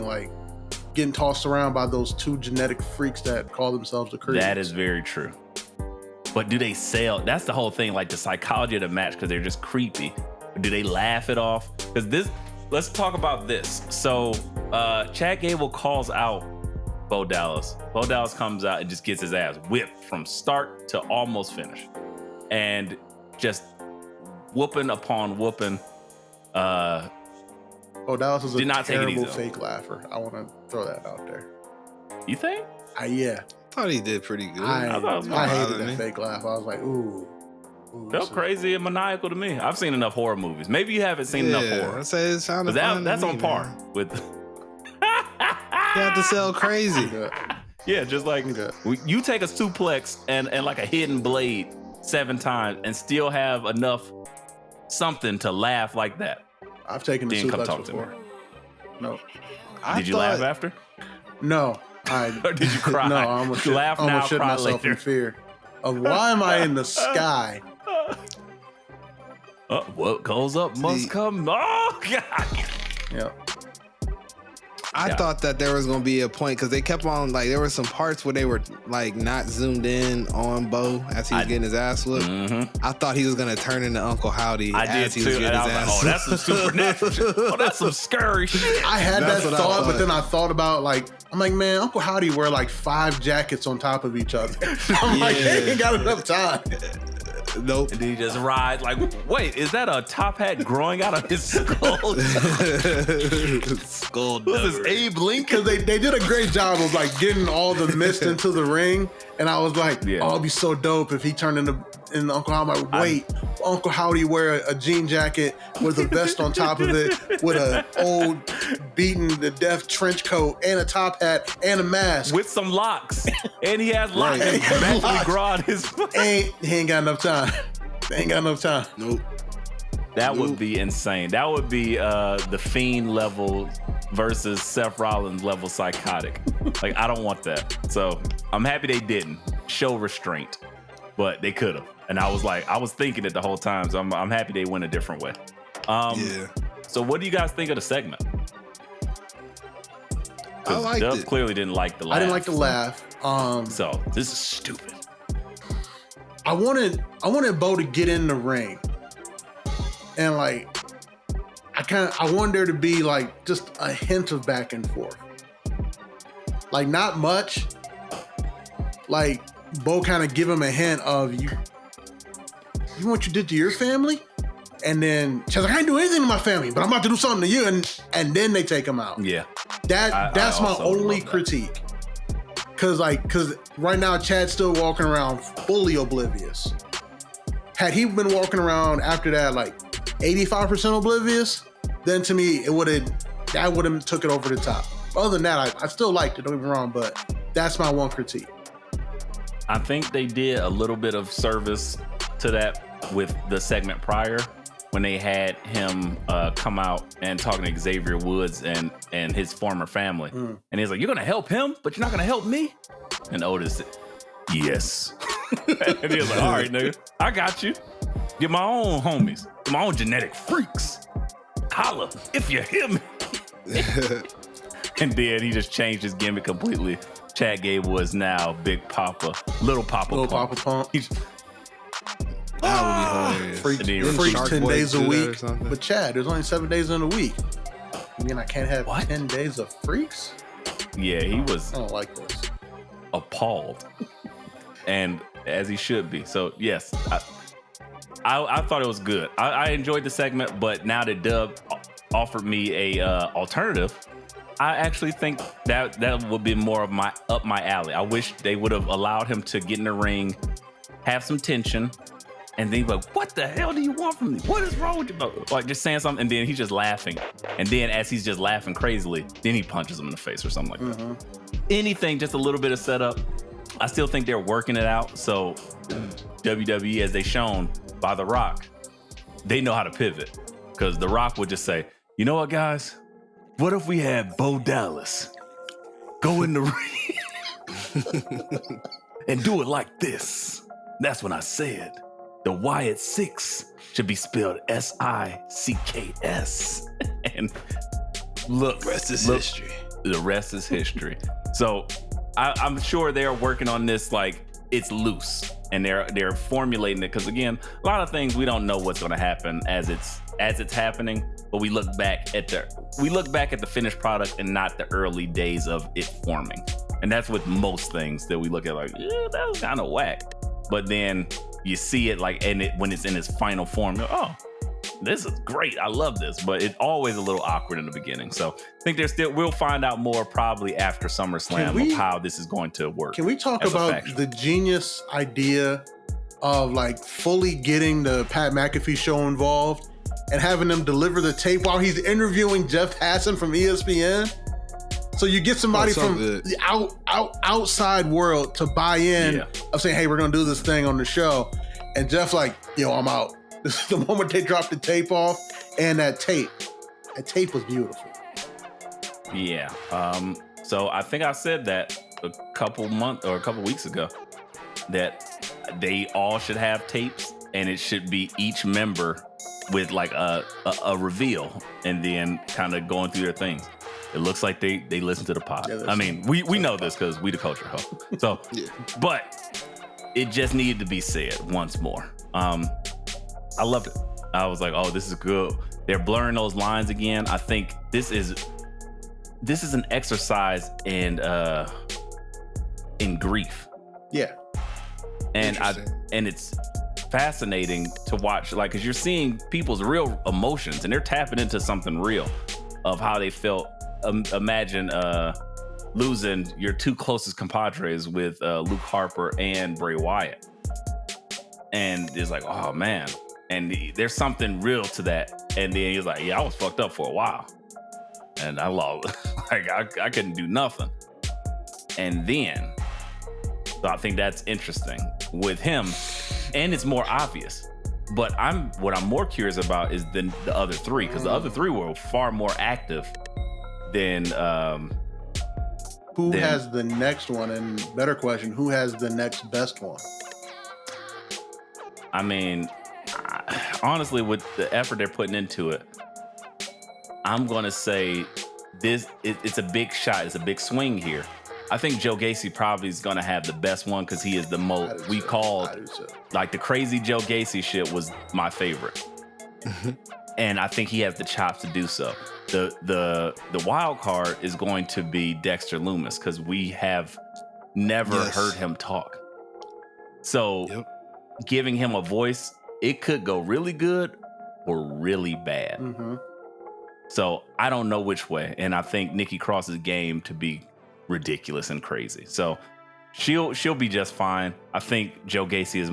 getting tossed around by those 2 genetic freaks that call themselves the Creeds. That is very true. But do they sell? That's the whole thing, the psychology of the match, because they're just creepy. Do they laugh it off? Because let's talk about this. So Chad Gable calls out Bo Dallas. Bo Dallas comes out and just gets his ass whipped from start to almost finish. And just whooping upon whooping. Bo Dallas is a terrible fake laugher. I want to throw that out there. You think? Yeah. I thought he did pretty good. I hated that fake laugh. I was like, ooh. Felt crazy and maniacal to me. I've seen enough horror movies. Maybe you haven't seen enough horror. I say it sounded fun that's to me, on par man. with. You have to sell crazy. Yeah, just you take a suplex and a hidden blade 7 times and still have enough something to laugh like that. I've taken the suplex before. No. Did you laugh after? No. Or did you cry? No, I'm gonna shit, laugh I'm now, gonna shit cry myself later. in fear of why am I in the sky? What goes up must come. Oh God! Yeah. I thought that there was gonna be a point because they kept on there were some parts where they were not zoomed in on Bo as he was getting his ass whooped. Mm-hmm. I thought he was gonna turn into Uncle Howdy. I did too. And I was like, oh, that's some supernatural shit. Oh, that's some scary shit. I had that thought, but then I thought about I'm like, man, Uncle Howdy wear 5 jackets on top of each other. I'm like, they ain't got enough time. Nope. And then he just rides wait, is that a top hat growing out of his skull? Skull. This is Abe Lincoln. Because they did a great job of getting all the mist into the ring. And I was like, oh, it'd be so dope if he turned into Uncle Howdy. I'm like, wait, Uncle Howdy wear a jean jacket with a vest on top of it, with an old beaten to death trench coat and a top hat and a mask. With some locks. And he has locks. Magically grow out his He ain't got enough time. They ain't got enough time. Nope. That would be insane. That would be the Fiend level versus Seth Rollins level psychotic. I don't want that. So I'm happy they didn't show restraint, but they could have. And I was thinking it the whole time. So I'm happy they went a different way. Yeah. So what do you guys think of the segment? I liked Dub it. clearly didn't like the laugh. I didn't like the laugh. So this is stupid. I wanted Bo to get in the ring. And I wanted there to be just a hint of back and forth. Not much. Bo kind of give him a hint of you know what you did to your family? And then she's like, I didn't do anything to my family, but I'm about to do something to you. And then they take him out. Yeah. That's my only critique. Cause right now Chad's still walking around fully oblivious. Had he been walking around after that 85% oblivious, then to me it would have That would have took it over the top. Other than that, I still liked it. Don't get me wrong, but that's my one critique. I think they did a little bit of service to that with the segment prior when they had him come out and talking to Xavier Woods and his former family. And he's like, you're going to help him, but you're not going to help me? And Otis said, yes. And he was like, all right, nigga, I got you. Get my own homies, get my own genetic freaks. Holla if you hear me. And then he just changed his gimmick completely. Chad Gable is now Big Papa, Little Papa Little Pump. Papa Pump. That would be hilarious. Freaks 10 days a do that or week. something? But Chad, there's only 7 days in a week. You mean I can't have 10 days of freaks? Yeah, he was I don't like this. appalled. And as he should be. So yes, I thought it was good. I enjoyed the segment, but now that Dub offered me a alternative, I actually think that would be more of up my alley. I wish they would have allowed him to get in the ring, have some tension, and then he'd be like, what the hell do you want from me? What is wrong with you? Like just saying something, and then he's just laughing. And then as he's just laughing crazily, then he punches him in the face or something like that. Anything, just a little bit of setup. I still think they're working it out. So WWE, as they shown by The Rock, they know how to pivot. Because The Rock would just say, you know what, guys? What if we had Bo Dallas go in the ring and do it like this? That's when I said the Wyatt 6 should be spelled S-I-C-K-S. And look, The rest is history. The rest is history. So I'm sure they're working on this like it's loose, and they're formulating it because again, a lot of things we don't know what's going to happen as it's happening, but we look back at the finished product and not the early days of it forming. And that's with most things that we look at like, yeah, that was kind of whack. But then you see it like when it's in its final form, you're, oh, this is great. I love this. But it's always a little awkward in the beginning. So I think we'll find out more probably after SummerSlam of how this is going to work. Can we talk about the genius idea of like fully getting the Pat McAfee show involved and having them deliver the tape while he's interviewing Jeff Hassan from ESPN? So you get somebody from the outside world to buy in of saying, hey, we're going to do this thing on the show. And Jeff like, yo, I'm out. This is the moment they dropped the tape off, and that tape was beautiful. Yeah. So I think I said that a couple weeks ago that they all should have tapes, and it should be each member with like a reveal, and then kind of going through their things. It looks like they listen to the pod. Yeah, I mean, we know this because we the culture ho. So, but it just needed to be said once more. I loved it. I was like, oh, this is good. They're blurring those lines again. I think this is an exercise in grief. Yeah. And it's fascinating to watch, like, because you're seeing people's real emotions and they're tapping into something real of how they felt. Imagine losing your two closest compadres with Luke Harper and Bray Wyatt. And it's like, oh man. And there's something real to that. And then he's like, yeah, I was fucked up for a while. And I lost, like, I couldn't do nothing. And then, so I think that's interesting with him. And it's more obvious. But what I'm more curious about is the other three, because the other three were far more active than who has the next one? And better question, who has the next best one? I mean, honestly, with the effort they're putting into it, I'm going to say it's a big shot. It's a big swing here. I think Joe Gacy probably is going to have the best one because he is the most, we called, like the crazy Joe Gacy shit was my favorite. And I think he has the chops to do so. The wild card is going to be Dexter Lumis because we have never heard him talk. So giving him a voice, it could go really good or really bad. Mm-hmm. So I don't know which way. And I think Nikki Cross's game to be ridiculous and crazy. So she'll be just fine. I think Joe Gacy is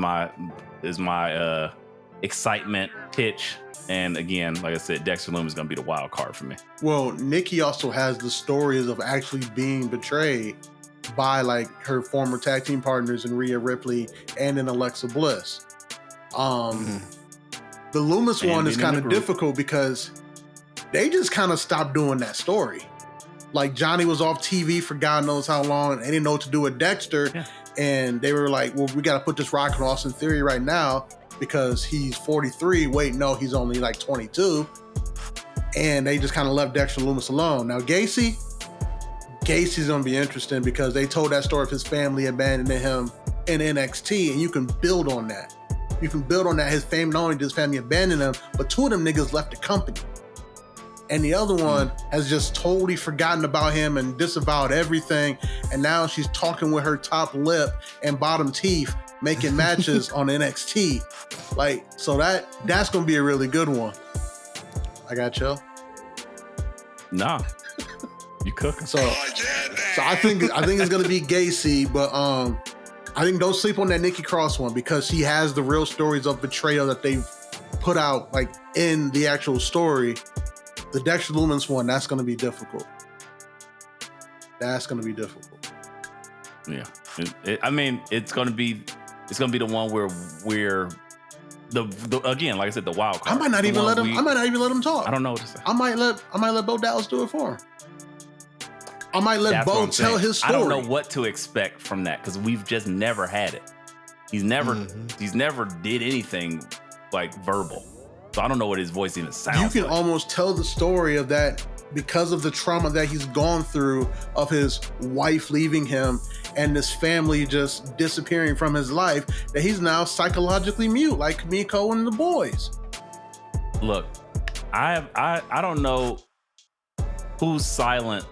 my excitement, pitch. And again, like I said, Dexter Lumis is going to be the wild card for me. Well, Nikki also has the stories of actually being betrayed by like her former tag team partners in Rhea Ripley and in Alexa Bliss. The Lumis one is kind of difficult because they just kind of stopped doing that story. Like Johnny was off TV for God knows how long, and they didn't know what to do with Dexter. Yeah. And they were like, well, we got to put this Rock and Austin Theory right now because he's 43. Wait, no, he's only like 22. And they just kind of left Dexter Lumis alone. Now, Gacy's going to be interesting because they told that story of his family abandoning him in NXT, and you can build on that. You can build on that. His family, not only did his family abandon him, but two of them niggas left the company. And the other one has just totally forgotten about him and disavowed everything. And now she's talking with her top lip and bottom teeth, making matches on NXT. Like, so that's going to be a really good one. I got you. Nah. You cooking. So I think it's going to be Gacy, but I think don't sleep on that Nikki Cross one because she has the real stories of betrayal that they've put out like in the actual story. The Dexter Lumis one, that's going to be difficult. That's going to be difficult. Yeah, I mean, it's going to be the one where we're the again, like I said, the wild card. I might not even let him talk. I don't know what to say. I might let Bo Dallas do it for him. I might let Bo tell his story. I don't know what to expect from that because we've just never had it. He's never did anything like verbal. So I don't know what his voice even sounds like. You can almost tell the story of that because of the trauma that he's gone through of his wife leaving him and this family just disappearing from his life, that he's now psychologically mute like Kamiko and the boys. Look, I don't know who's silent,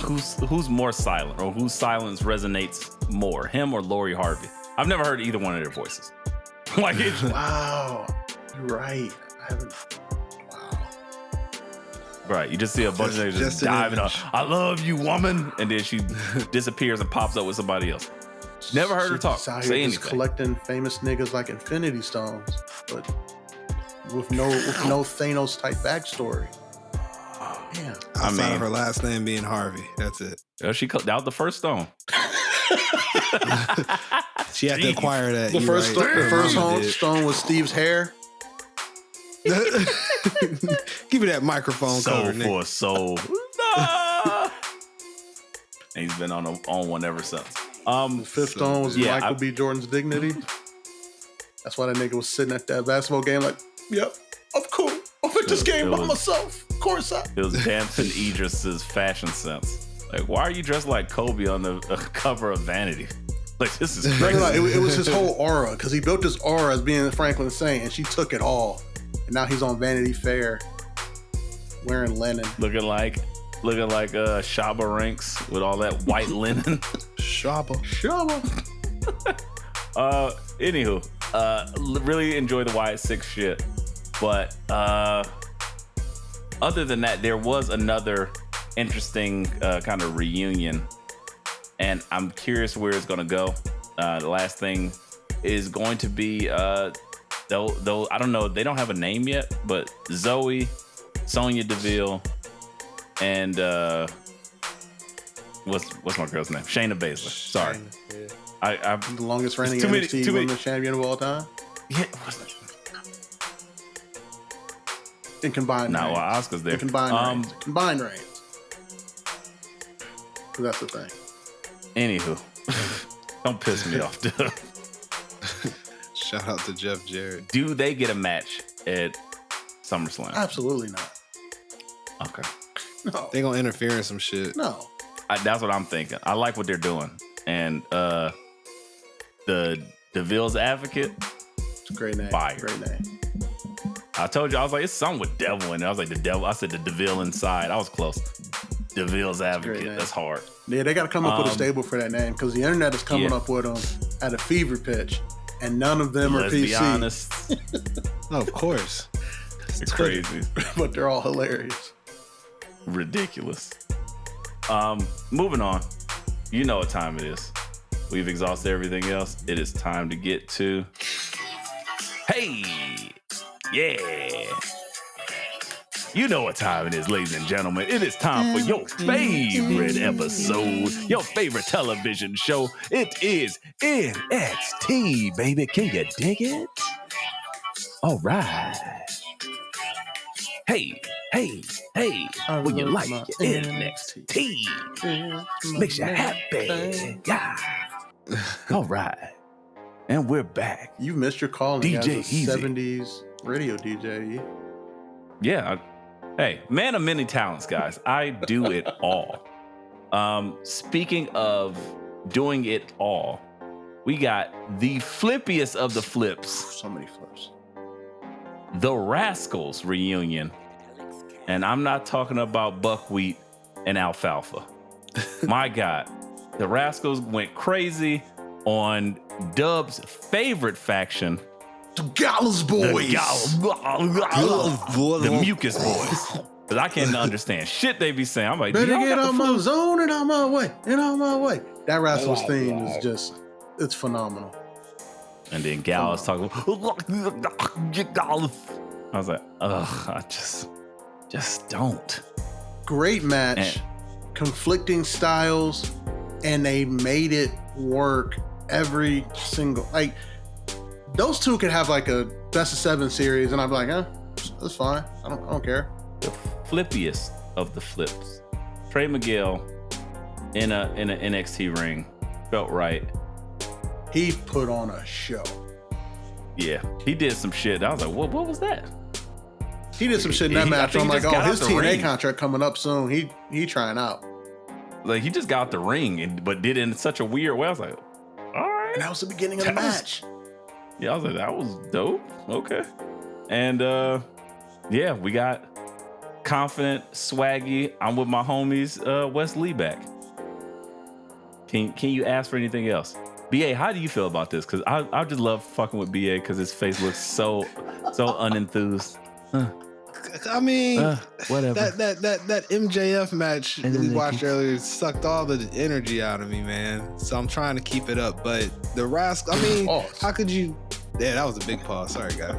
who's more silent, or whose silence resonates more, him or Lori Harvey. I've never heard either one of their voices. Like it's wow. You're right. I haven't. Wow. Right. You just see a bunch of niggas just diving up. I love you, woman. And then she disappears and pops up with somebody else. Never heard her talk. Say anything. Collecting famous niggas like Infinity Stones, but with no Thanos type backstory. Yeah. Outside of her last name being Harvey. That's it. That was the first stone. She had to acquire that. The first stone was Steve's hair. Give me that microphone soul cover, for a soul. No! And he's been on one ever since. The fifth stone was Michael B. Jordan's dignity. That's why that nigga was sitting at that basketball game like, yep, I'm cool. I'm at this game by myself. Of course It was dancing Idris's fashion sense. Like, why are you dressed like Kobe on the cover of Vanity? Like, this is crazy. No, it was his whole aura, because he built this aura as being Franklin Saint, and she took it all. And now he's on Vanity Fair wearing linen. Looking like Shabba Ranks with all that white linen. Shabba. Anywho, really enjoy the Wyatt Six shit. But other than that, there was another interesting kind of reunion. And I'm curious where it's going to go. The last thing is going to be... Though I don't know, they don't have a name yet, but Zoe, Sonya Deville, and what's my girl's name? Shayna Baszler. Sorry, I'm the longest reigning NXT Women's Champion of all time. Yeah, in combined. Well, Asuka's there. In combined reigns. Combined reigns. So that's the thing. Anywho, don't piss me off, dude. Shout out to Jeff Jarrett. Do they get a match at SummerSlam? Absolutely not. Okay. No. They gonna interfere in some shit. No. That's what I'm thinking. I like what they're doing. And the Deville's Advocate. It's a great name. Fire. Great name. I told you, I was like, it's something with devil in it. I was like, the devil. I said the Deville inside. I was close. Deville's Advocate. That's hard. Yeah, they got to come up with a stable for that name because the internet is coming up with them at a fever pitch. And none of them are PC. Let's be honest. Oh, of course. It's crazy. But they're all hilarious. Ridiculous. Moving on. You know what time it is. We've exhausted everything else. It is time to get to Hey, yeah. You know what time it is, ladies and gentlemen. It is time for your favorite episode, your favorite television show. It is NXT, baby. Can you dig it? All right. Hey. When you like your NXT, makes you happy. Yeah. All right. And we're back. You missed your calling DJ as a Easy. 70s radio DJ. Yeah. Hey, man of many talents, guys. I do it all. Speaking of doing it all, we got the flippiest of the flips. So many flips. The Rascals reunion. And I'm not talking about buckwheat and alfalfa. My God. The Rascals went crazy on Dub's favorite faction. The Gallows Boys. The Mucus Boys. Because I can't understand shit they be saying. I'm like, better y'all get got out the my flu? zone and out my way. And out my way. That Rascals theme is just, it's phenomenal. And then Gallows talking. I was like, ugh, I just don't. Great match. Conflicting styles. And they made it work every single, like, those two could have like a best of 7 series, and I'd be like, that's fine. I don't care. The flippiest of the flips. Trey Miguel in a NXT ring felt right. He put on a show. Yeah, he did some shit. I was like, what was that? He did some shit in that match. I'm like, just got his out the TNA ring. contract coming up soon. He trying out. Like, he just got out the ring, but did it in such a weird way. I was like, all right. And that was the beginning of the match. Yeah, I was like, that was dope. Okay. And yeah, we got confident, swaggy. I'm with my homies, Wes Lee back. Can you ask for anything else? BA, how do you feel about this? Because I just love fucking with BA because his face looks so unenthused. I mean, whatever. That MJF match that we watched earlier sucked all the energy out of me, man. So I'm trying to keep it up. But the Rascal, I mean, how could you? Yeah, that was a big pause. Sorry, guys.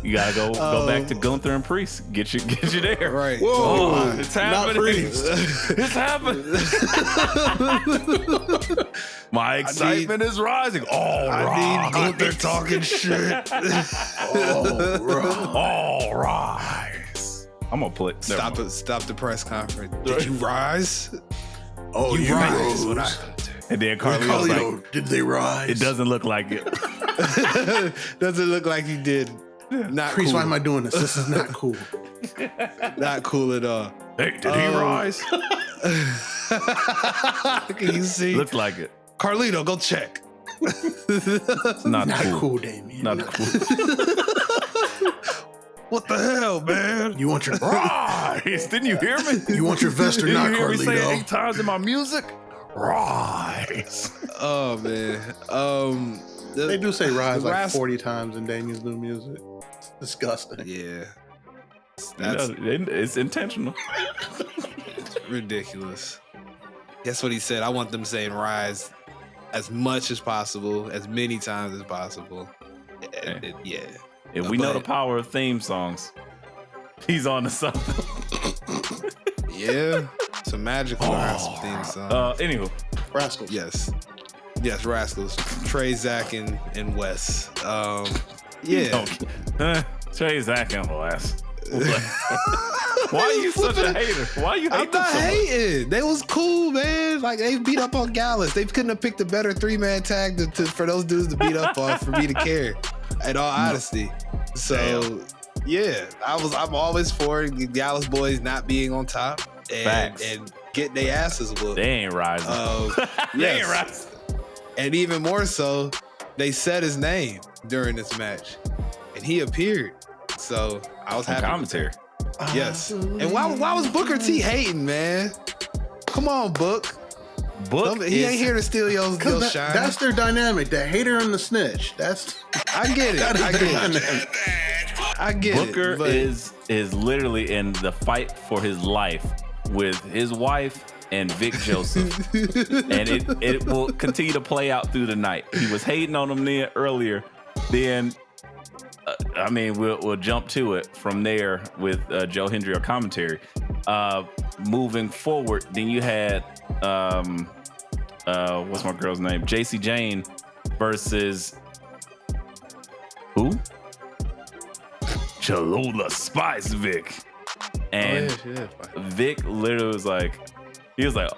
You gotta go back to Gunther and Priest. Get you there. Right. Whoa, it's happening. not Priest. It's happening. My excitement is rising. All I need Gunther talking shit. All rise. I'm gonna put Stop the press conference. Did you rise? Oh, you rise. rose. What I do. And then Carlito's like, did they rise? it doesn't look like it. Doesn't look like you did. Not Priest, cool. why am I doing this? This is not cool. Not cool at all. Hey, did he rise? Can you see? Looks like it. Carlito, go check. Not Not cool. cool, Damien. Not cool. What the hell, man? You want your Rise! Didn't you hear me? You want your vest or Didn't not, you hear me say it Carlito? 8 times in my music? Rise! Oh man. They do say rise the like 40 times in Damien's new music. It's disgusting. Yeah. That's, it's intentional. Ridiculous. Guess what he said? I want them saying rise as much as possible, as many times as possible. Yeah. If we know the power of theme songs, he's on to something. Yeah. Some magical theme song. Anywho. Rascals. Yes, Rascals. Trey, Zach, and Wes. Yeah. Okay. Trey, Zach, and Wes. Why are you such a hater? Why you hate I'm not hating. They was cool, man. Like, they beat up on Gallus. They couldn't have picked a better 3-man tag for those dudes to beat up on for me to care. In all honesty. So yeah, I'm always for the Gallus boys not being on top and getting their asses whooped. They ain't rising. They ain't rising. And even more so, they said his name during this match, and he appeared. So I was happy. Commentary. Yes. And why was Booker T hating, man? Come on, Book. He ain't here to steal your shine. That's their dynamic. The hater and the snitch. I get it. I get it. Booker is literally in the fight for his life with his wife and Vic Joseph. And it will continue to play out through the night. He was hating on him earlier, Then, I mean, we'll jump to it from there with Joe Hendry or commentary. Moving forward, then you had what's my girl's name? JC Jane versus who? Cholula Spice Vic. And Vic literally was like,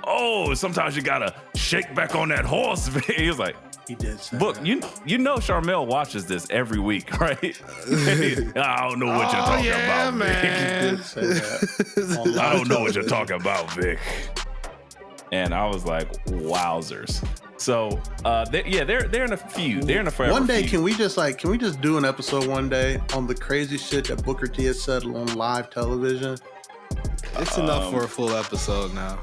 oh, sometimes you gotta shake back on that horse, Vic. He was like, he did say Book, that. you know Charmel watches this every week, right? I don't know what you're talking about, He Vic. did say that. I don't know what you're talking about, Vic. And I was like, wowzers. So they're in a feud. They're in a forever One day, feud. can we just do an episode one day on the crazy shit that Booker T has said on live television? It's enough for a full episode now.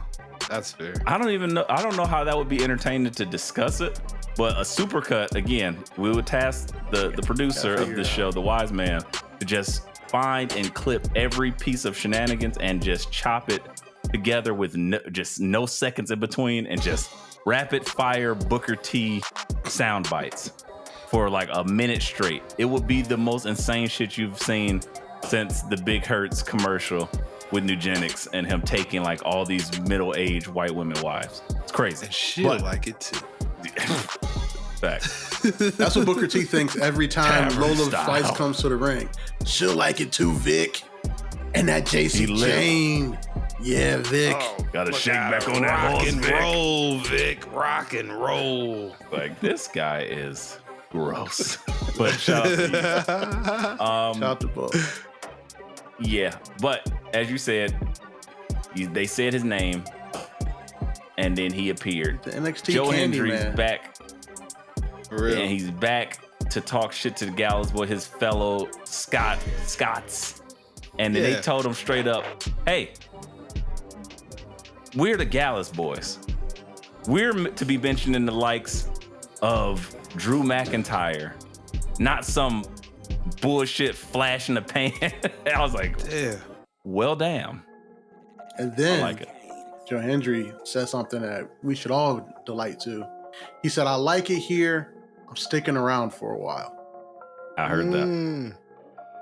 That's fair. I don't know how that would be entertaining to discuss it, but a supercut, again, we would task the producer of this show, the wise man, to just find and clip every piece of shenanigans and just chop it together with no seconds in between and just rapid fire Booker T sound bites for like a minute straight. It would be the most insane shit you've seen since the Big Hurts commercial with Nugenics and him taking like all these middle-aged white women wives. It's crazy. And she'll like it too. Fact. That's what Booker T thinks every time Tavern Lola style. Spice comes to the ring. She'll like it too, Vic. And that JC He lit. Jane. Yeah, Vic. Gotta shake back on that Rock horse, and Vic. roll, Vic. Rock and roll. Like, this guy is gross. But shout out to you. Shout out to Book. Yeah, but as you said, they said his name, and then he appeared. The NXT Joe Candy Hendry's Man. back, For real. and he's back to talk shit to the Gallows Boy, his fellow Scots. And then they told him straight up, hey, we're the Gallows Boys. We're to be mentioning the likes of Drew McIntyre, not some bullshit flash in the pan. I was like, Yeah. well, damn. And I then like it. Joe Hendry said something that we should all delight to. He said, I like it here. I'm sticking around for a while. I heard that.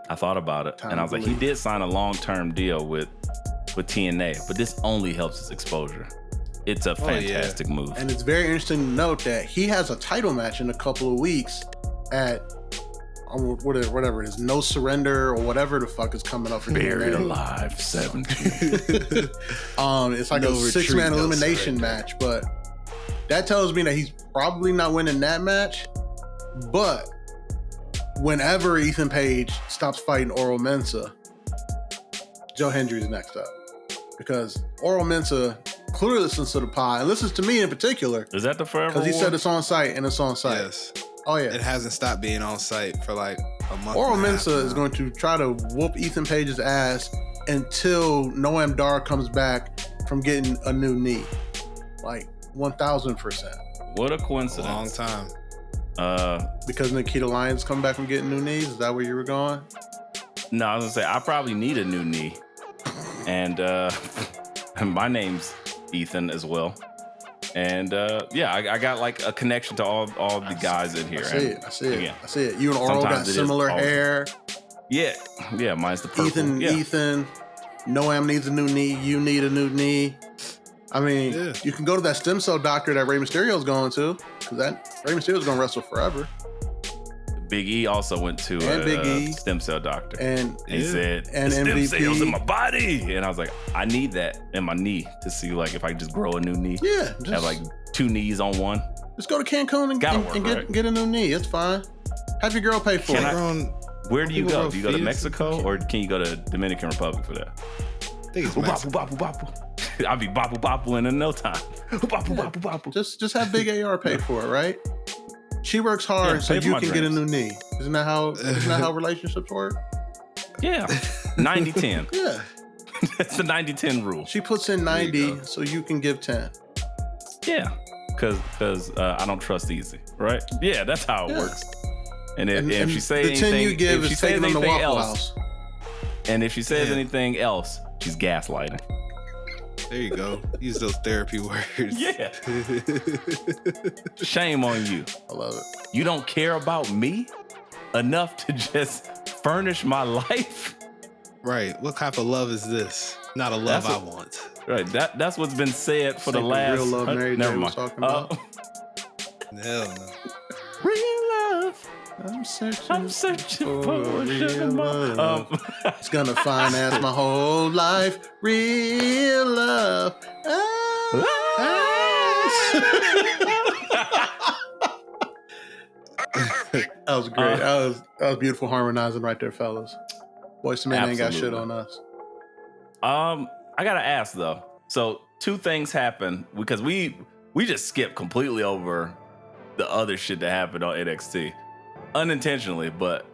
I thought about it, Time and I was to like, he believe. did sign a long-term deal with TNA, but this only helps his exposure. It's a fantastic move. And it's very interesting to note that he has a title match in a couple of weeks at whatever it is, No Surrender or whatever the fuck is coming up for Buried TNA. Alive 17. It's like No a retreat, 6-man no elimination surrender. match, but that tells me that he's probably not winning that match. But whenever Ethan Page stops fighting Oro Mensah, Joe Hendry's next up. Because Oro Mensah clearly listens to the pod and listens to me in particular. Is that the Forever Because he War? said it's on site and it's on site. Yes. Oh yeah. It hasn't stopped being on site for like a month. Oro and a half Mensah is now. going to try to whoop Ethan Page's ass until Noam Dar comes back from getting a new knee. Like 1000%. What a a long coincidence. time. Because Nikita Lyons come back from getting new knees? Is that where you were going? No, I was gonna say I probably need a new knee, and my name's Ethan as well. And yeah, I got like a connection to all the guys in here. I see it. Again, I see it. You and Oro got sometimes it is similar awesome. hair. Yeah, mine's the purple. Ethan, Noam needs a new knee. You need a new knee. I mean, Yeah. you can go to that stem cell doctor that Rey Mysterio's going to, because that Rey Mysterio's going to wrestle forever. Big E also went to And a Big E. stem cell doctor. And He said, And "The stem MVP. cells in my body," and I was like, I need that in my knee to see like if I can just grow a new knee. yeah, Have just, like 2 knees on one. just go to Cancun and, Gotta and, work, and get, right? get a new knee. It's fine. Have your girl pay for Can it. I- Grown, Where do you People go? grow Do you go to fetus Mexico and or can you go to Dominican Republic for that? I think it's Bopple, Mexico. bopple, bopple. I'll be bopple boppling in no time. Bopple, bopple, bopple. Just have Big AR pay for it, right? She works hard Yeah, so pay for you my can get a dreams. new knee. Isn't that how relationships work? Yeah, 90-10. Yeah. That's the 90-10 rule. She puts in There you 90 so you can give 10. Yeah, because I don't trust easy, right? Yeah, that's how it Yeah. works. And if, And if she say the anything, 10 you give if she is says taking them to anything Waffle else, House. and if she says Yeah. anything else, she's gaslighting. There you go. Use those therapy words. Yeah. Shame on you. I love it. You don't care about me? enough to just furnish my life. Right. What type of love is this? Not a love I want. Right. That's what's been said for the last. Real love Mary J was talking about. Hell no. Real love. I'm I'm searching for a sugar mom. It's gonna finance my whole life. Real love. That was great. That was beautiful harmonizing right there, fellas. Boys to Men ain't got shit on us. I gotta ask though. So 2 things happened because we just skipped completely over the other shit that happened on NXT, unintentionally, but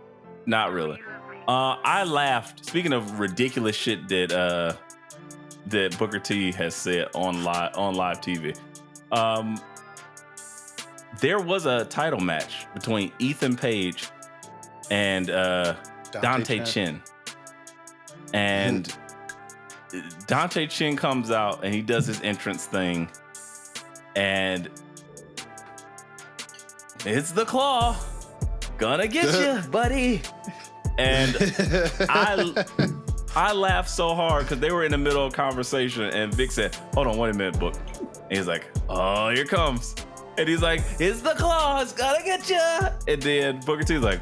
not really. I laughed. Speaking of ridiculous shit that Booker T has said on live TV. There was a title match between Ethan Page and Dante Chen. And Dante Chen comes out and he does his entrance thing. And it's the Claw. Gonna get you, buddy. And I laughed so hard because they were in the middle of a conversation and Vic said, hold on, wait a minute, Book. And he's like, oh, here it comes. And he's like, it's the Claw, it's gonna get you. And then Booker T's like,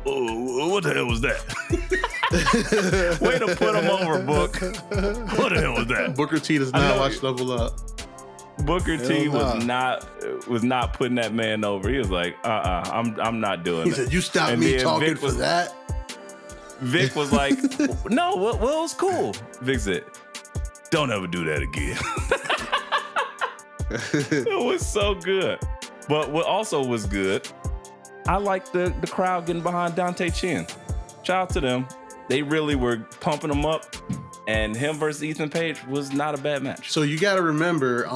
oh, what the hell was that? Way to put him over, Book. What the hell was that? Booker T does not watch Level Up. Booker T was not putting that man over. He was like, I'm not doing it. He said, you stopped me talking for that? Vic was like, no, well, it was cool. Vic said, don't ever do that again. It was so good. But what also was good, I liked the crowd getting behind Dante Chen. Shout out to them. They really were pumping him up. And him versus Ethan Page was not a bad match. So you got to remember,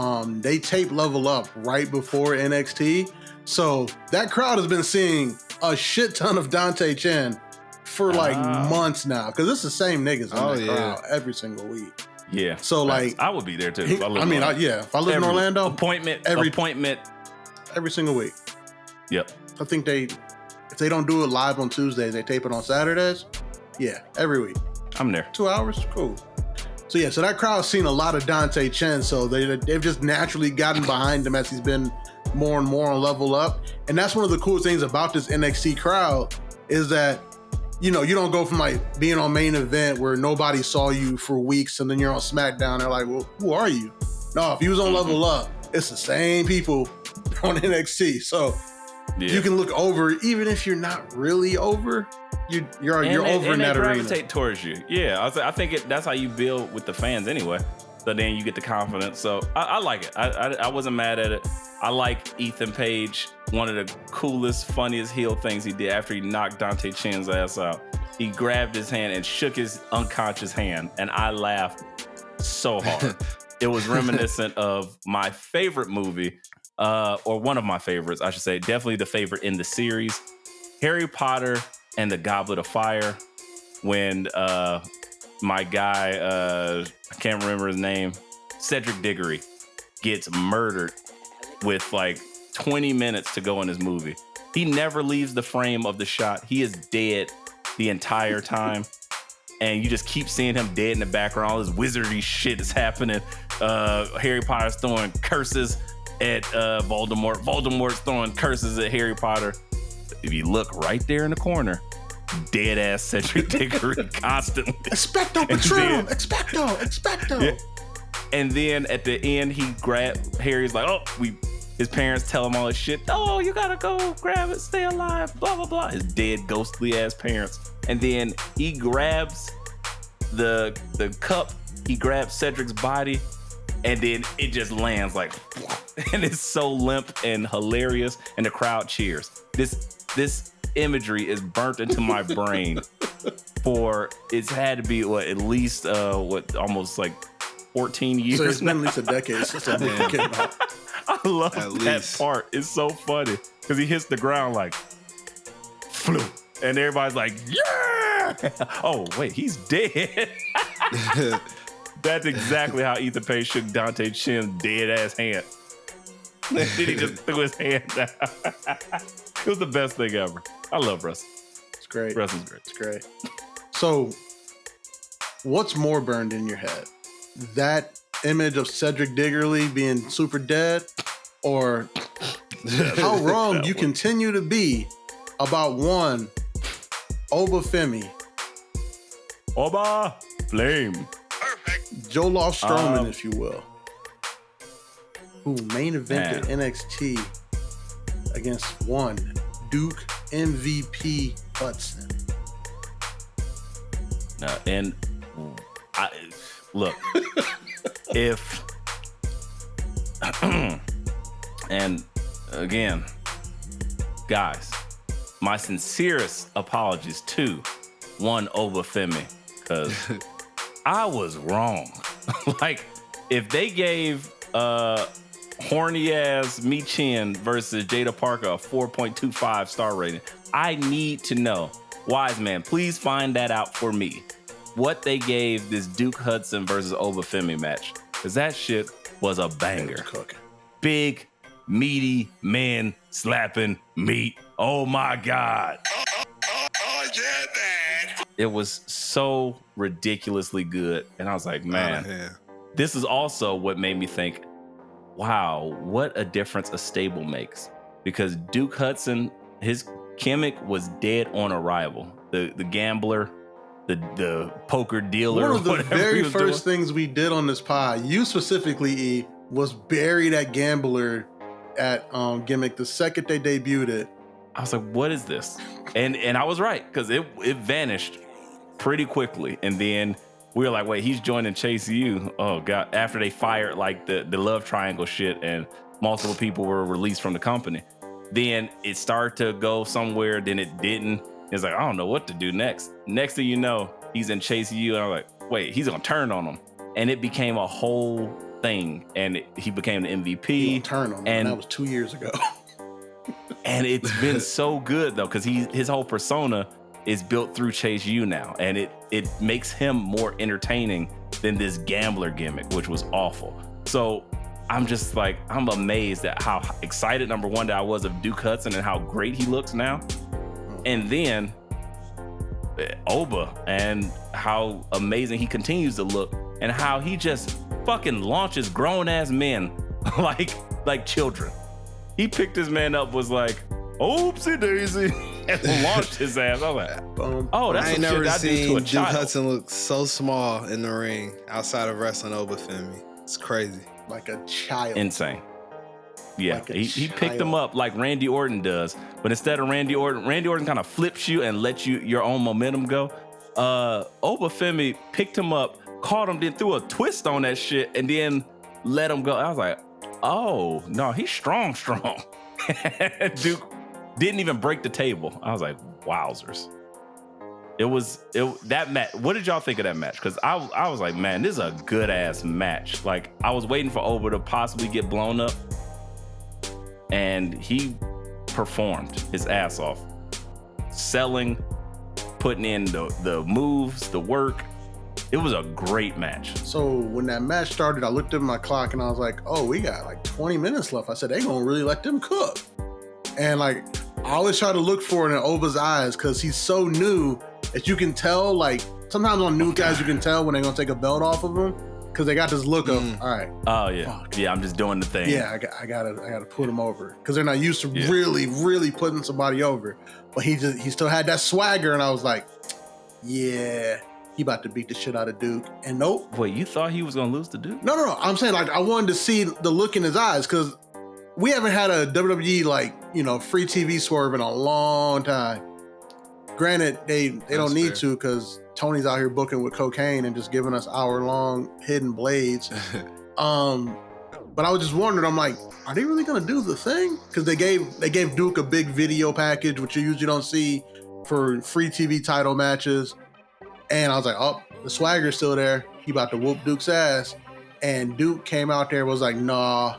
they taped Level Up right before NXT. So that crowd has been seeing a shit ton of Dante Chen for like months now. Because it's the same niggas in that crowd every single week. Yeah. So like, I would be there too. If I live in Orlando, appointment every single week. Yep. I think if they don't do it live on Tuesdays, they tape it on Saturdays. Yeah, every week. I'm there. 2 hours, cool. So yeah, so that crowd's seen a lot of Dante Chen, so they've just naturally gotten behind him as he's been more and more on Level Up. And that's one of the cool things about this NXT crowd is that, you know, you don't go from like being on Main Event where nobody saw you for weeks and then you're on SmackDown. They're like, well, who are you? No, if you was on Level Up, it's the same people on NXT. So you can look over, even if you're not really over, you're over in that arena. Gravitate towards you. Yeah, I think that's how you build with the fans anyway. So then you get the confidence. So I like it. I wasn't mad at it. I like Ethan Page. One of the coolest, funniest heel things he did after he knocked Dante Chen's ass out. He grabbed his hand and shook his unconscious hand, and I laughed so hard. It was reminiscent of my favorite movie, or one of my favorites, I should say. Definitely the favorite in the series, Harry Potter and the Goblet of Fire. When my guy, I can't remember his name, Cedric Diggory, gets murdered with like 20 minutes to go in his movie. He never leaves the frame of the shot. He is dead the entire time. And you just keep seeing him dead in the background. All this wizardy shit is happening. Harry Potter's throwing curses at Voldemort. Voldemort's throwing curses at Harry Potter. If you look right there in the corner, dead ass Cedric Diggory constantly. Expecto Patronum! Expecto! Yeah. And then at the end, he grabbed Harry's like, his parents tell him all this shit. Oh, you gotta go grab it, stay alive, blah, blah, blah. His dead, ghostly ass parents. And then he grabs the cup, he grabs Cedric's body, and then it just lands like, and it's so limp and hilarious, and the crowd cheers. This imagery is burnt into my brain for, it's had to be at least almost like 14 years. So it's been at least a decade since that movie came out. I love that part. It's so funny because he hits the ground like, flew, and everybody's like, yeah! Oh, wait, he's dead. That's exactly how Ethan Page shook Dante Chen's dead ass hand. Then he just threw his hand down. It was the best thing ever. I love wrestling. great. Wrestling's great. It's great. So, what's more burned in your head? That image of Cedric Diggory being super dead, or how wrong you continue to be about one Obafemi, Oba Flame, Jolov Strowman, if you will, who main evented NXT against one Duke MVP Hudson. And I look if and again, guys, my sincerest apologies to one Obafemi, because I was wrong. Like, if they gave horny ass Me Chin versus Jada Parker a 4.25 star rating, I need to know. Wise man, please find that out for me. What they gave this Duke Hudson versus Obafemi match, because that shit was a banger. Big, meaty men slapping meat. Oh my God. It was so ridiculously good. And I was like, man, this is also what made me think, wow, what a difference a stable makes. Because Duke Hudson, his gimmick was dead on arrival. The gambler, the poker dealer. One of the very first things we did on this pod, you specifically, E, was bury that gambler at gimmick the second they debuted it. I was like, what is this? And I was right, because it vanished pretty quickly. And then we were like, wait, he's joining Chase U. Oh God. After they fired like the love triangle shit and multiple people were released from the company. Then it started to go somewhere, then it didn't. It's like, I don't know what to do next. Next thing you know, he's in Chase U, and I'm like, wait, he's gonna turn on him. And it became a whole thing, and he became the MVP. He turn on him, and that was 2 years ago. And it's been so good though, because his whole persona is built through Chase U now, and it makes him more entertaining than this gambler gimmick, which was awful. So I'm just like, I'm amazed at how excited, number one, that I was of Duke Hudson and how great he looks now. And then Oba, and how amazing he continues to look, and how he just fucking launches grown ass men like children. He picked his man up, was like, oopsie daisy, and launched his ass. I was like, boom. Oh, that's I ain't some never shit I do seen to a Duke child. Hudson look so small in the ring outside of wrestling Obafemi. It's crazy. Like a child. Insane. Yeah, Like he picked him up like Randy Orton does, but instead of Randy Orton kind of flips you and lets you your own momentum go. Obafemi picked him up, caught him, then threw a twist on that shit, and then let him go. I was like, oh no, he's strong. Duke didn't even break the table. I was like, wowzers. That match. What did y'all think of that match? Because I was like, man, this is a good ass match. Like, I was waiting for Oba to possibly get blown up, and he performed his ass off, selling, putting in the moves, the work. It was a great match. So when that match started, I looked at my clock and I was like, oh, we got like 20 minutes left. I said, they gonna really let them cook. And like, I always try to look for it in Oba's eyes, because he's so new that you can tell, like, sometimes on new guys, you can tell when they're gonna take a belt off of them, because they got this look of, all right. Oh yeah. Fuck. Yeah, I'm just doing the thing. Yeah, I gotta put him over, because they're not used to really putting somebody over. But he still had that swagger, and I was like, yeah, he about to beat the shit out of Duke. And nope. Wait, you thought he was gonna lose to Duke? No. I'm saying, like, I wanted to see the look in his eyes, because we haven't had a WWE, like, free TV swerve in a long time. Granted, they don't need to, because Tony's out here booking with cocaine and just giving us hour-long hidden blades. But I was just wondering, I'm like, are they really gonna do the thing? Because they gave Duke a big video package, which you usually don't see for free TV title matches. And I was like, oh, the swagger's still there. He about to whoop Duke's ass. And Duke came out there and was like, nah,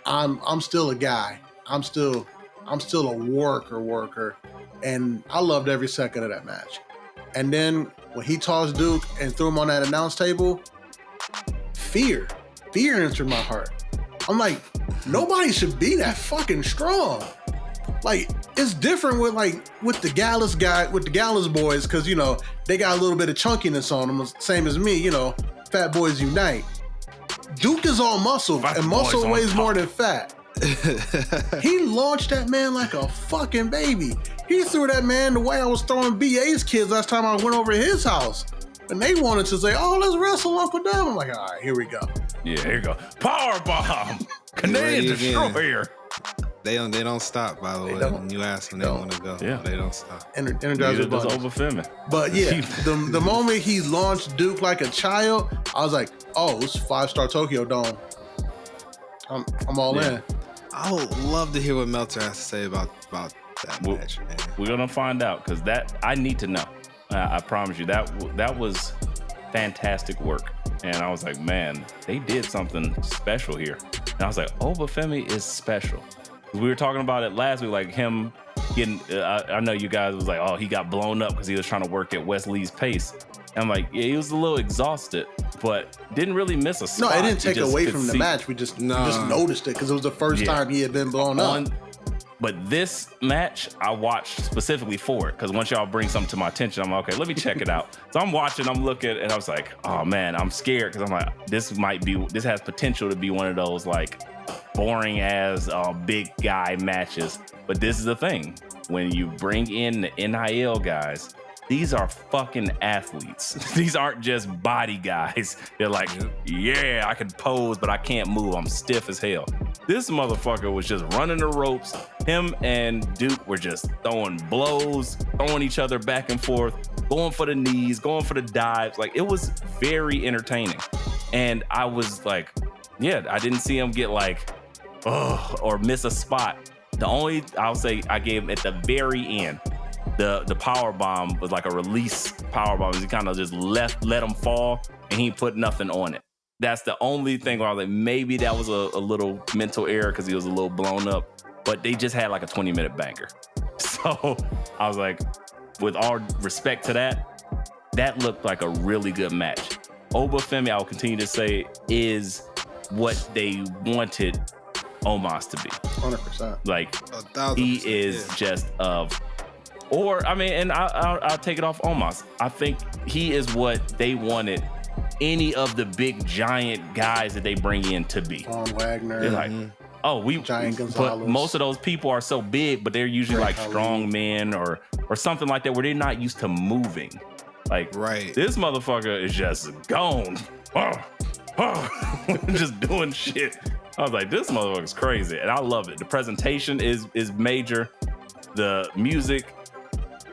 I'm still a guy. I'm still a worker. And I loved every second of that match. And then when he tossed Duke and threw him on that announce table, fear entered my heart. I'm like, nobody should be that fucking strong. Like, it's different with the Gallus boys, because, you know, they got a little bit of chunkiness on them, same as me, you know, fat boys unite. Duke is all muscle, Fat and muscle boys on weighs top. more than fat. He launched that man like a fucking baby. He threw that man the way I was throwing BA's kids last time I went over to his house. And they wanted to say, oh, let's wrestle up and down. I'm like, all right, here we go. Yeah, here you go. Power bomb. Canadian Ready again. Destroyer. They don't stop, by the way. don't. When you ask them, they want to go. Yeah. They don't stop. Energizer Neither does Bunny. Obafemi. But yeah, the moment he launched Duke like a child, I was like, oh, it's 5-star Tokyo Dome. I'm all in. I would love to hear what Meltzer has to say about that Well, match, man. We're gonna find out, because that I need to know. I promise you that was fantastic work, and I was like, man, they did something special here. And I was like, Obafemi is special. We were talking about it last week, like him getting. I know you guys was like, oh, he got blown up because he was trying to work at Wesley's pace. And I'm like, yeah, he was a little exhausted, but didn't really miss a No, spot. it didn't You take just away could from the see- match. We just noticed it because it was the first time he had been blown up. But this match, I watched specifically for it, because once y'all bring something to my attention, I'm like, okay, let me check it out. So I'm watching, I'm looking, and I was like, oh man, I'm scared, because I'm like, this has potential to be one of those like boring as big guy matches. But this is the thing, when you bring in the NIL guys, these are fucking athletes. These aren't just body guys. They're like, yeah, I can pose, but I can't move. I'm stiff as hell. This motherfucker was just running the ropes. Him and Duke were just throwing blows, throwing each other back and forth, going for the knees, going for the dives. Like, it was very entertaining. And I was like, yeah, I didn't see him get like, or miss a spot. The only, I'll say, I gave him at the very end, the power bomb was like a release power bomb. He kind of just let him fall, and he put nothing on it. That's the only thing where I was like, maybe that was a little mental error because he was a little blown up. But they just had like a 20-minute banger. So I was like, with all respect to that looked like a really good match. Obafemi, I will continue to say, is what they wanted Omos to be. 100%. Like, 1,000%, he is just and I'll take it off Omos. I think he is what they wanted any of the big giant guys that they bring in to be. Von Wagner. They're like, Giant but Gonzalez. most of those people are so big, but they're usually Great like strong men or something like that, where they're not used to moving. Like, Right. This motherfucker is just gone. Just doing shit. I was like, this motherfucker's crazy, and I love it. The presentation is major. The music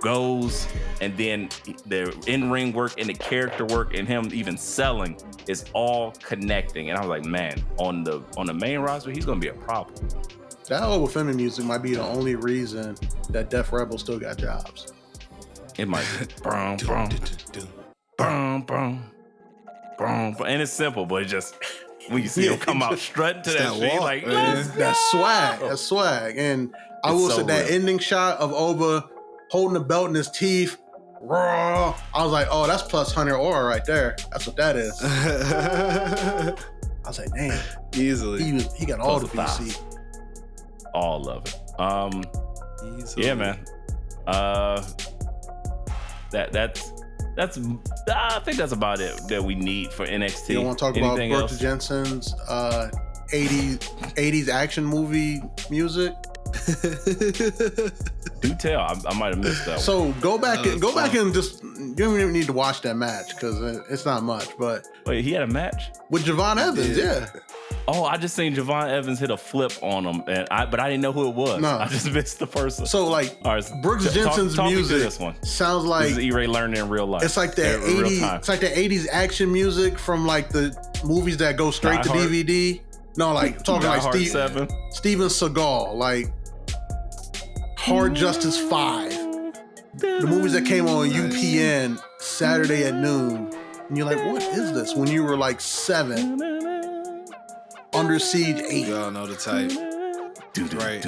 goes, and then the in-ring work and the character work and him even selling is all connecting. And I was like, man, on the main roster, he's gonna be a problem. That Obafemi music might be the only reason that Def Rebel still got jobs. It might be boom, boom, boom, boom, boom, and it's simple, but it just when you see him come out strutting to that shit, walk, like, man. let's That's go. swag. That's swag. And I It's will so say that real. ending shot of Oba holding the belt in his teeth, raw. I was like, oh, that's plus 100 aura right there. That's what that is. I was like, damn. Easily. He got all the Plus PC. All of it. Easily. Yeah, man. That's I think that's about it that we need for NXT. You don't want to talk about Anything Brooks else? Jensen's 80s action movie music? Do tell. I might have missed that one. So go back That was back fun. and just, you don't even need to watch that match because it's not much. But Wait, he had a match? with Javon Evans, yeah. Oh, I just seen Javon Evans hit a flip on him, but I didn't know who it was. No. I just missed the person. So like All right, Brooks talk Jensen's me through music this one. sounds like This is E-Ray learning in real life. it's like the In real 80s. time. It's like the 80s action music from like the movies that go straight Die to Hard. DVD. No, like talking Die like Hard 7. Steven Seagal, like Hard Justice 5. The movies that came on UPN Saturday at noon. And you're like, what is this? When you were like 7. Under Siege 8. Y'all know the type. Right.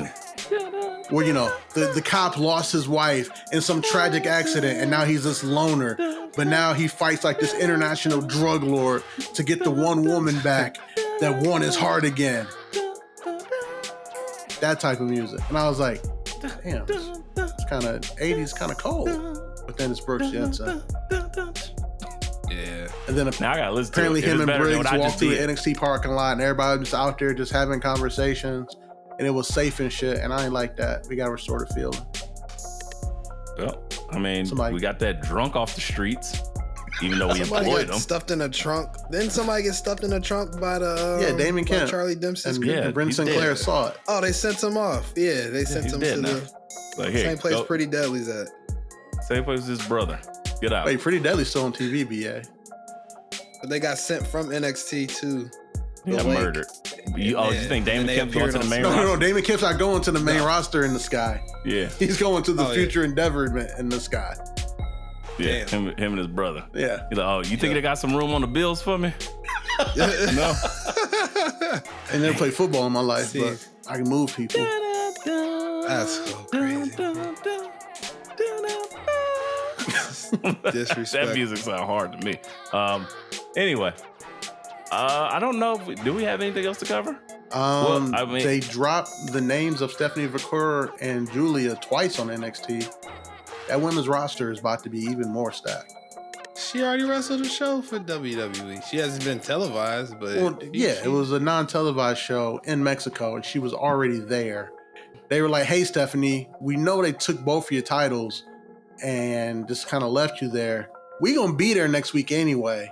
Where, you know, the cop lost his wife in some tragic accident and now he's this loner. But now he fights like this international drug lord to get the one woman back that won his heart again. That type of music. And I was like, damn, it's kind of 80s, kind of cold. But then it's Brooks Jensen. Yeah. And then Now I gotta listen to apparently it. him and Briggs walked walked through the NXT parking lot, and everybody was just out there just having conversations, and it was safe and shit. And I ain't like that. We got to restore the feeling. Well, I mean, we got that drunk off the streets, even though we employed him. Stuffed in a trunk. Then somebody gets stuffed in a trunk by the Damon Kemp, Charlie Dempsey's. And Brent Sinclair saw it. Oh, they sent him off. Yeah, they sent him to the same place Pretty Deadly's at. Same place as his brother. Get out. Wait, Pretty Deadly's still on TV, BA. But they got sent from NXT to He got murdered. You think Damon Kemp's going to the main roster? No, Damon Kemp's not going to the main roster in the sky. Yeah. He's going to the future endeavorment in the sky. Yeah, him and his brother. Yeah. He's like, oh, you think they got some room on the bills for me? No. I never played football in my life, but I can move people. That's so crazy. Disrespect. That music sounds hard to me. Anyway, I don't know. Do we have anything else to cover? They dropped the names of Stephanie McClure and Julia twice on NXT. That women's roster is about to be even more stacked. She already wrestled a show for WWE. She hasn't been televised, but it was a non-televised show in Mexico, and she was already there. They were like, "Hey, Stephanie, we know they took both of your titles and just kind of left you there. We gonna be there next week anyway.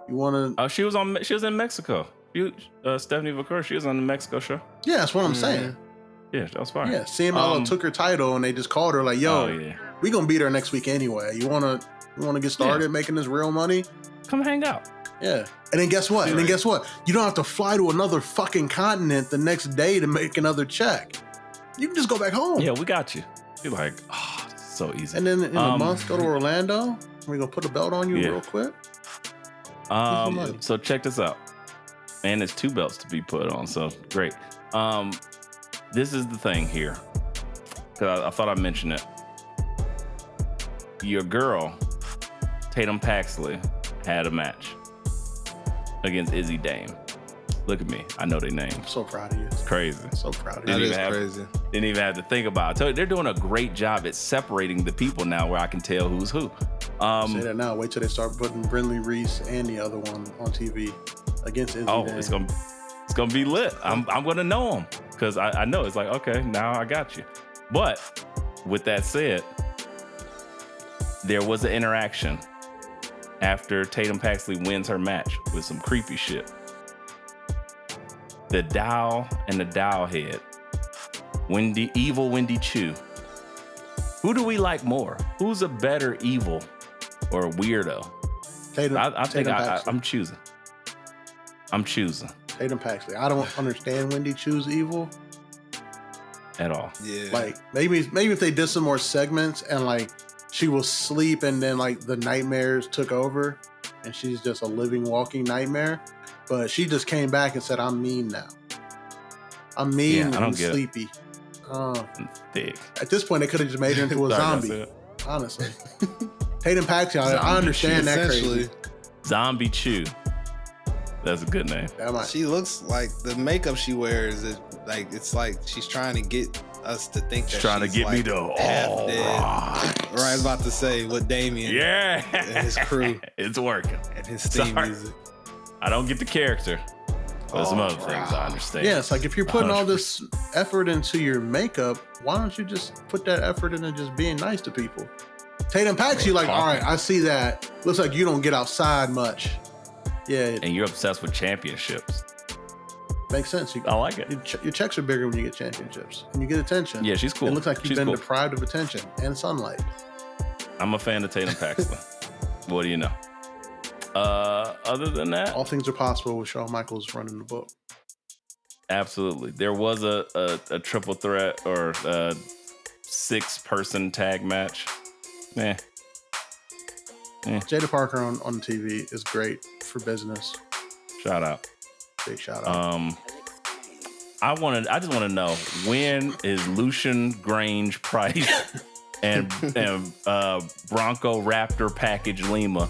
You wanna?" Oh, she was in Mexico. Stephanie McClure, she was on the Mexico show. Yeah, that's what I'm saying. Yeah, that was fine. Yeah, CMLL took her title, and they just called her like, "Yo, we gonna be there next week anyway. You wanna get started making this real money? Come hang out." Yeah. And then guess what? You don't have to fly to another fucking continent the next day to make another check. You can just go back home. Yeah, we got you. You're like, oh, it's so easy. And then in a month, go to Orlando. We're gonna put a belt on you real quick. So check this out. And there's 2 belts to be put on, so great. This is the thing here, because I thought I'd mention it. Your girl, Tatum Paxley, had a match against Izzy Dame. Look at me. I know their names. I'm so proud of you. It's crazy. So proud of you. That is crazy. Didn't even have to think about it. They're doing a great job at separating the people now where I can tell who's who. Say that now. Wait till they start putting Brindley Reese and the other one on TV against Izzy Dame. It's gonna be lit. I'm gonna know them because I know it's like, okay, now I got you. But with that said, there was an interaction after Tatum Paxley wins her match with some creepy shit. The Dow and the Dow head, evil Wendy Chu. Who do we like more? Who's a better evil or weirdo? Tatum. I'm choosing. Tatum Paxley. I don't understand Wendy Chu's evil at all. Yeah. Like maybe if they did some more segments and like she will sleep and then like the nightmares took over and she's just a living, walking nightmare. But she just came back and said, "I'm mean now. I'm mean and sleepy." Thick. At this point, they could have just made her into a zombie. Honestly, Tatum Paxley. I understand that crazy. Zombie Chu. That's a good name. She looks like the makeup she wears. It's like she's trying to get us to think she's trying to get like me to half dead. Right, I was about to say with Damien. Yeah, and his crew. It's working. And his theme music. I don't get the character. There's some other things I understand. Yeah, it's like if you're putting all this effort into your makeup, why don't you just put that effort into just being nice to people? Tatum Paxley, like, all right, I see that. Looks like you don't get outside much. Yeah. And you're obsessed with championships. Makes sense. I like it. Your checks are bigger when you get championships. And you get attention. Yeah, she's cool. It looks like you've been deprived of attention and sunlight. I'm a fan of Tatum Paxley. What do you know? Other than that, all things are possible with Shawn Michaels running the book. Absolutely. There was a triple threat or a 6-person tag match. Jada Parker on TV is great for business. Shout out. Big shout out. I just want to know, when is Lucian Grange Price and Bronco Raptor Package Lima,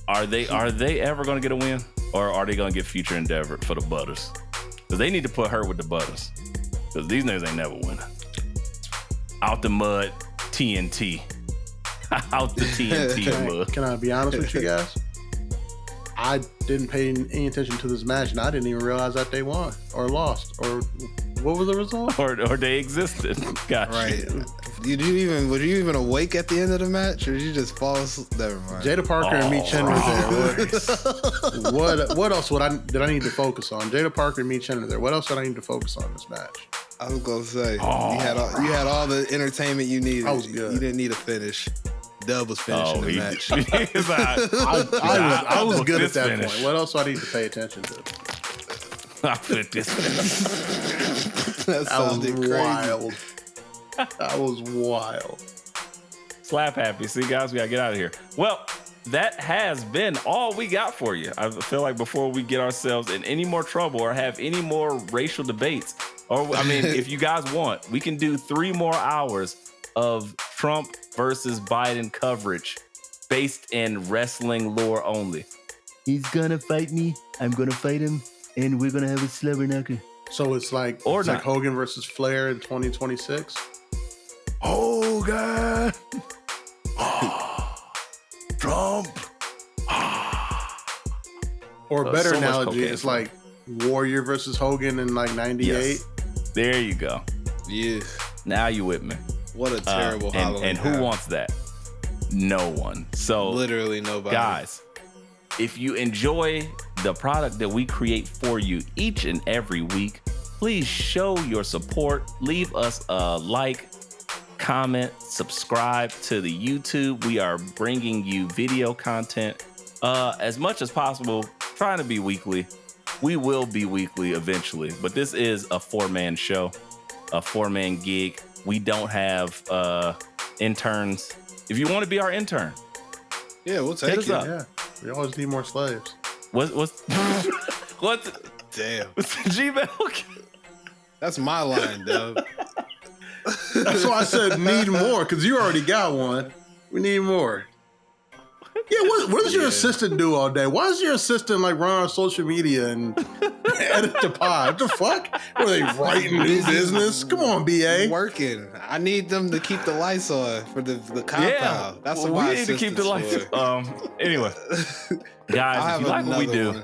are they ever going to get a win, or are they going to get future endeavor for the Butters? Because they need to put her with the Butters, because these niggas ain't never winning. out the mud, TNT. Out the TNT mud. Can I be honest with you guys? I didn't pay any attention to this match, and I didn't even realize that they won or lost, or what was the result? Or they existed. Gotcha. Right. Were you even awake at the end of the match, or did you just fall asleep? Never mind. Jada Parker and Me Chen were there. What else did I need to focus on? Jada Parker and Me Chen were there. What else did I need to focus on in this match? I was gonna say you had all the entertainment you needed. I was good. You didn't need a finish. Dub was finishing the match. I was good at that point. What else do I need to pay attention to? I fit this finish. That sounded crazy. Wild. That was wild. Slap happy. See, guys, we gotta get out of here. Well, that has been all we got for you. I feel like before we get ourselves in any more trouble or have any more racial debates, or I mean, if you guys want, we can do 3 more hours of Trump versus Biden coverage based in wrestling lore only. He's gonna fight me. I'm gonna fight him, and we're gonna have a slobber knocker. So it's like Hogan versus Flair in 2026. Hogan, Trump. Or a better analogy, it's like Warrior versus Hogan in like 98. Yes. There you go. Yeah. Now you with me. What a terrible Halloween. And who wants that? No one. So literally nobody. Guys, if you enjoy the product that we create for you each and every week, please show your support. Leave us a like, comment, subscribe to the YouTube. We are bringing you video content as much as possible, trying to be weekly. We will be weekly eventually, but this is a 4-man show, a 4-man gig. We don't have interns. If you want to be our intern, yeah, we'll take it. Yeah, we always need more slaves. What's damn? What's the Gmail? That's my line, Dub. That's why I said need more, because you already got one. We need more. Yeah, what does your assistant do all day? Why does your assistant like run on social media and edit the pod? What the fuck? Were they writing new business? Come on, BA. Working. I need them to keep the lights on for the compound. Yeah, that's what my we need to keep the lights. Anyway, guys, if you like what we do,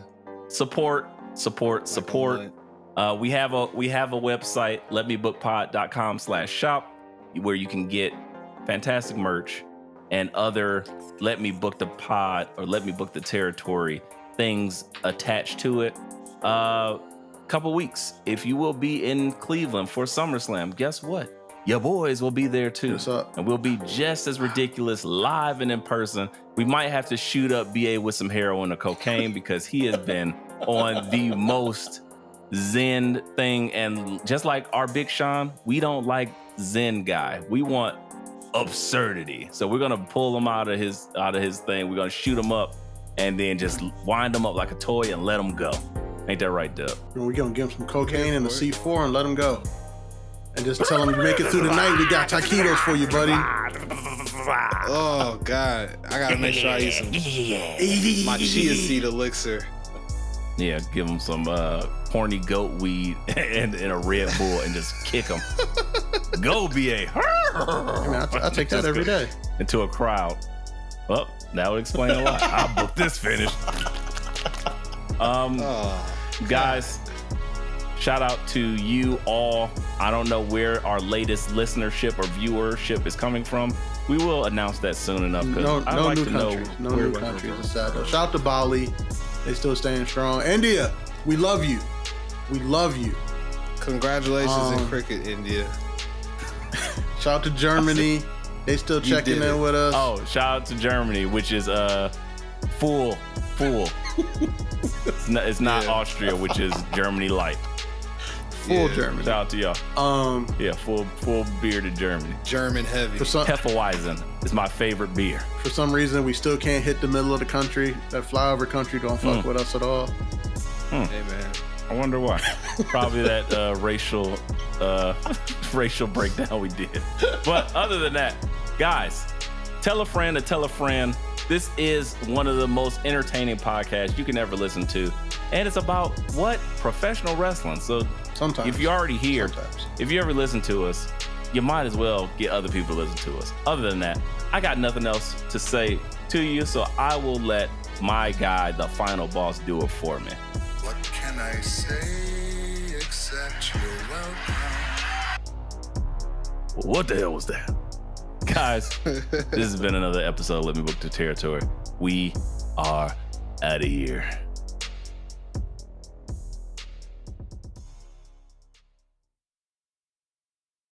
support. We have a website, letmebookpod.com/shop, where you can get fantastic merch and other Let Me Book the Pod or Let Me Book the Territory things attached to it. Couple weeks, if you will be in Cleveland for SummerSlam, guess what? Your boys will be there too. What's up? And we'll be just as ridiculous live and in person. We might have to shoot up BA with some heroin or cocaine because he has been on the most Zen thing. And just like our Big Sean, we don't like Zen guy. We want absurdity. So we're gonna pull him out of his thing. We're gonna shoot him up and then just wind him up like a toy and let him go. Ain't that right, Dub? We're gonna give him some cocaine and the C4 and let him go. And just tell him you make it through the night. We got taquitos for you, buddy. Oh God, I gotta make sure I eat some my chia seed elixir. Yeah, give him some horny goat weed and a Red Bull and just kick him. Go, BA. I take that every day. Into a crowd. Well, that would explain a lot. I'll book this finish. Guys, shout out to you all. I don't know where our latest listenership or viewership is coming from. We will announce that soon enough. No new countries. No new countries. It's sad though. Shout out to Bali. They still staying strong. India, we love you. We love you. Congratulations in cricket, India. Shout out to Germany. They still checking in with us. Oh, shout out to Germany, which is full. It's not Austria, which is Germany light. Full Germany. Shout out to y'all. Yeah, full bearded Germany. German heavy. Hefeweizen is my favorite beer. For some reason, we still can't hit the middle of the country. That flyover country don't fuck with us at all. Hey man, I wonder why. Probably that racial breakdown we did. But other than that, guys, tell a friend to tell a friend. This is one of the most entertaining podcasts you can ever listen to. And it's about what? Professional wrestling. So sometimes, if you're already here, if you ever listen to us, you might as well get other people to listen to us. Other than that, I got nothing else to say to you, so I will let my guy, the final boss, do it for me. What can I say except you're welcome? What the hell was that? Guys, this has been another episode of Let Me Book the Territory. We are out of here.